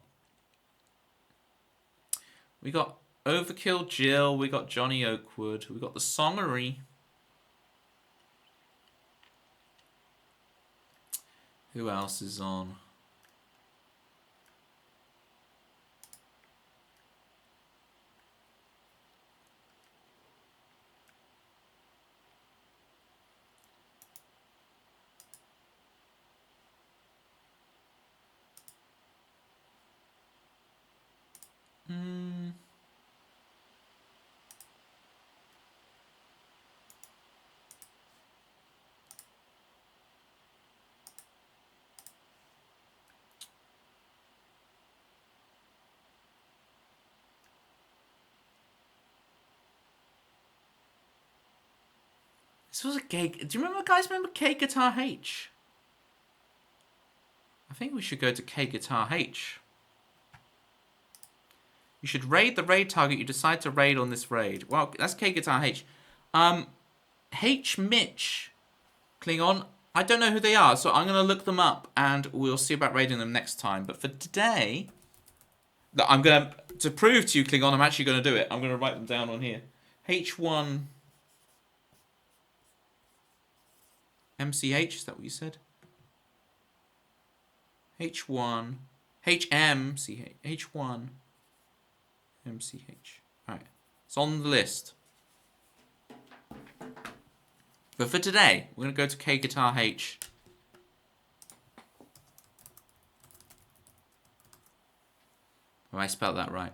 We got Overkill Jill. We got Johnny Oakwood. We got the Songery. Who else is on? This was a gay. Do you remember, guys? Remember K Guitar H? I think we should go to K Guitar H. You should raid the raid target you decide to raid on this raid. Well, that's K Guitar H. H Mitch Klingon. I don't know who they are, so I'm going to look them up and we'll see about raiding them next time. But for today, I'm going to prove to you, Klingon, I'm actually going to do it. I'm going to write them down on here. H1 MCH, is that what you said? H1 HMCH. H1 MCH. Alright. It's on the list. But for today, we're going to go to K Guitar H. Have I spelled that right?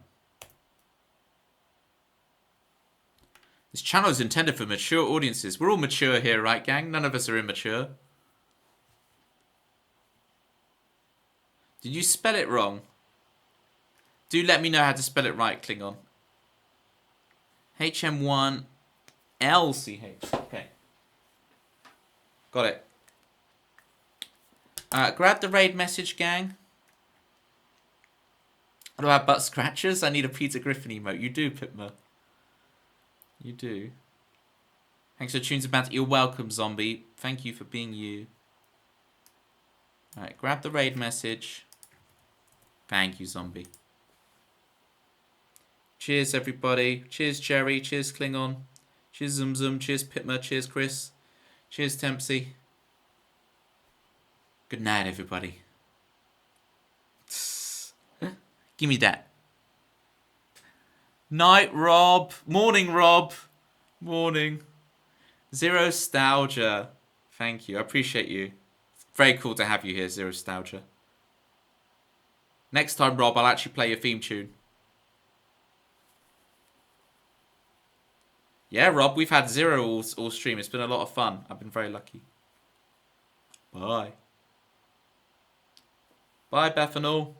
This channel is intended for mature audiences. We're all mature here, right, gang? None of us are immature. Did you spell it wrong? Do let me know how to spell it right, Klingon. HM1 LCH. Okay. Got it. Grab the raid message, gang. What about butt scratchers? I need a Peter Griffin emote. You do, Pitma. You do. Thanks for tunes and banter. You're welcome, zombie. Thank you for being you. Alright, grab the raid message. Thank you, zombie. Cheers, everybody. Cheers, Jerry. Cheers, Klingon. Cheers, Zum Zum. Cheers, Pitma. Cheers, Chris. Cheers, Tempsy. Good night, everybody. Give me that. Night, Rob. Morning, Rob. Morning. Zero Nostalgia. Thank you. I appreciate you. Very cool to have you here, Zero Nostalgia. Next time, Rob, I'll actually play your theme tune. Yeah, Rob, we've had Zero all stream. It's been a lot of fun. I've been very lucky. Bye. Bye, Bethanol.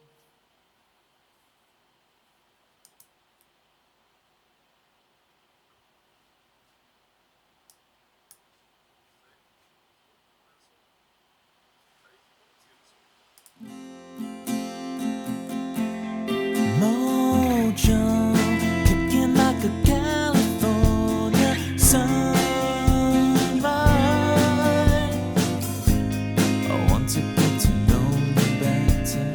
Mojo, kicking like a California sunrise. I want to get to know you better.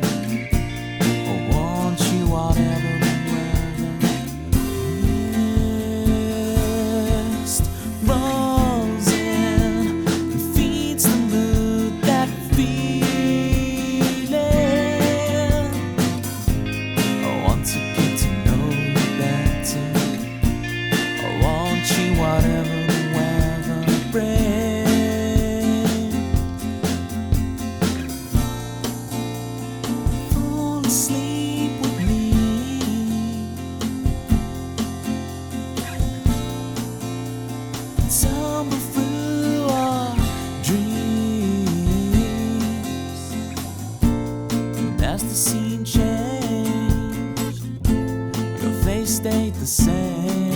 I want you whatever the weather. Mist rolls in and feeds the mood that feeling. I want to get to know you better. I want you whatever the weather brings. Fall asleep with me. Tumble through our dreams. And as the scene changed, your face stayed the same.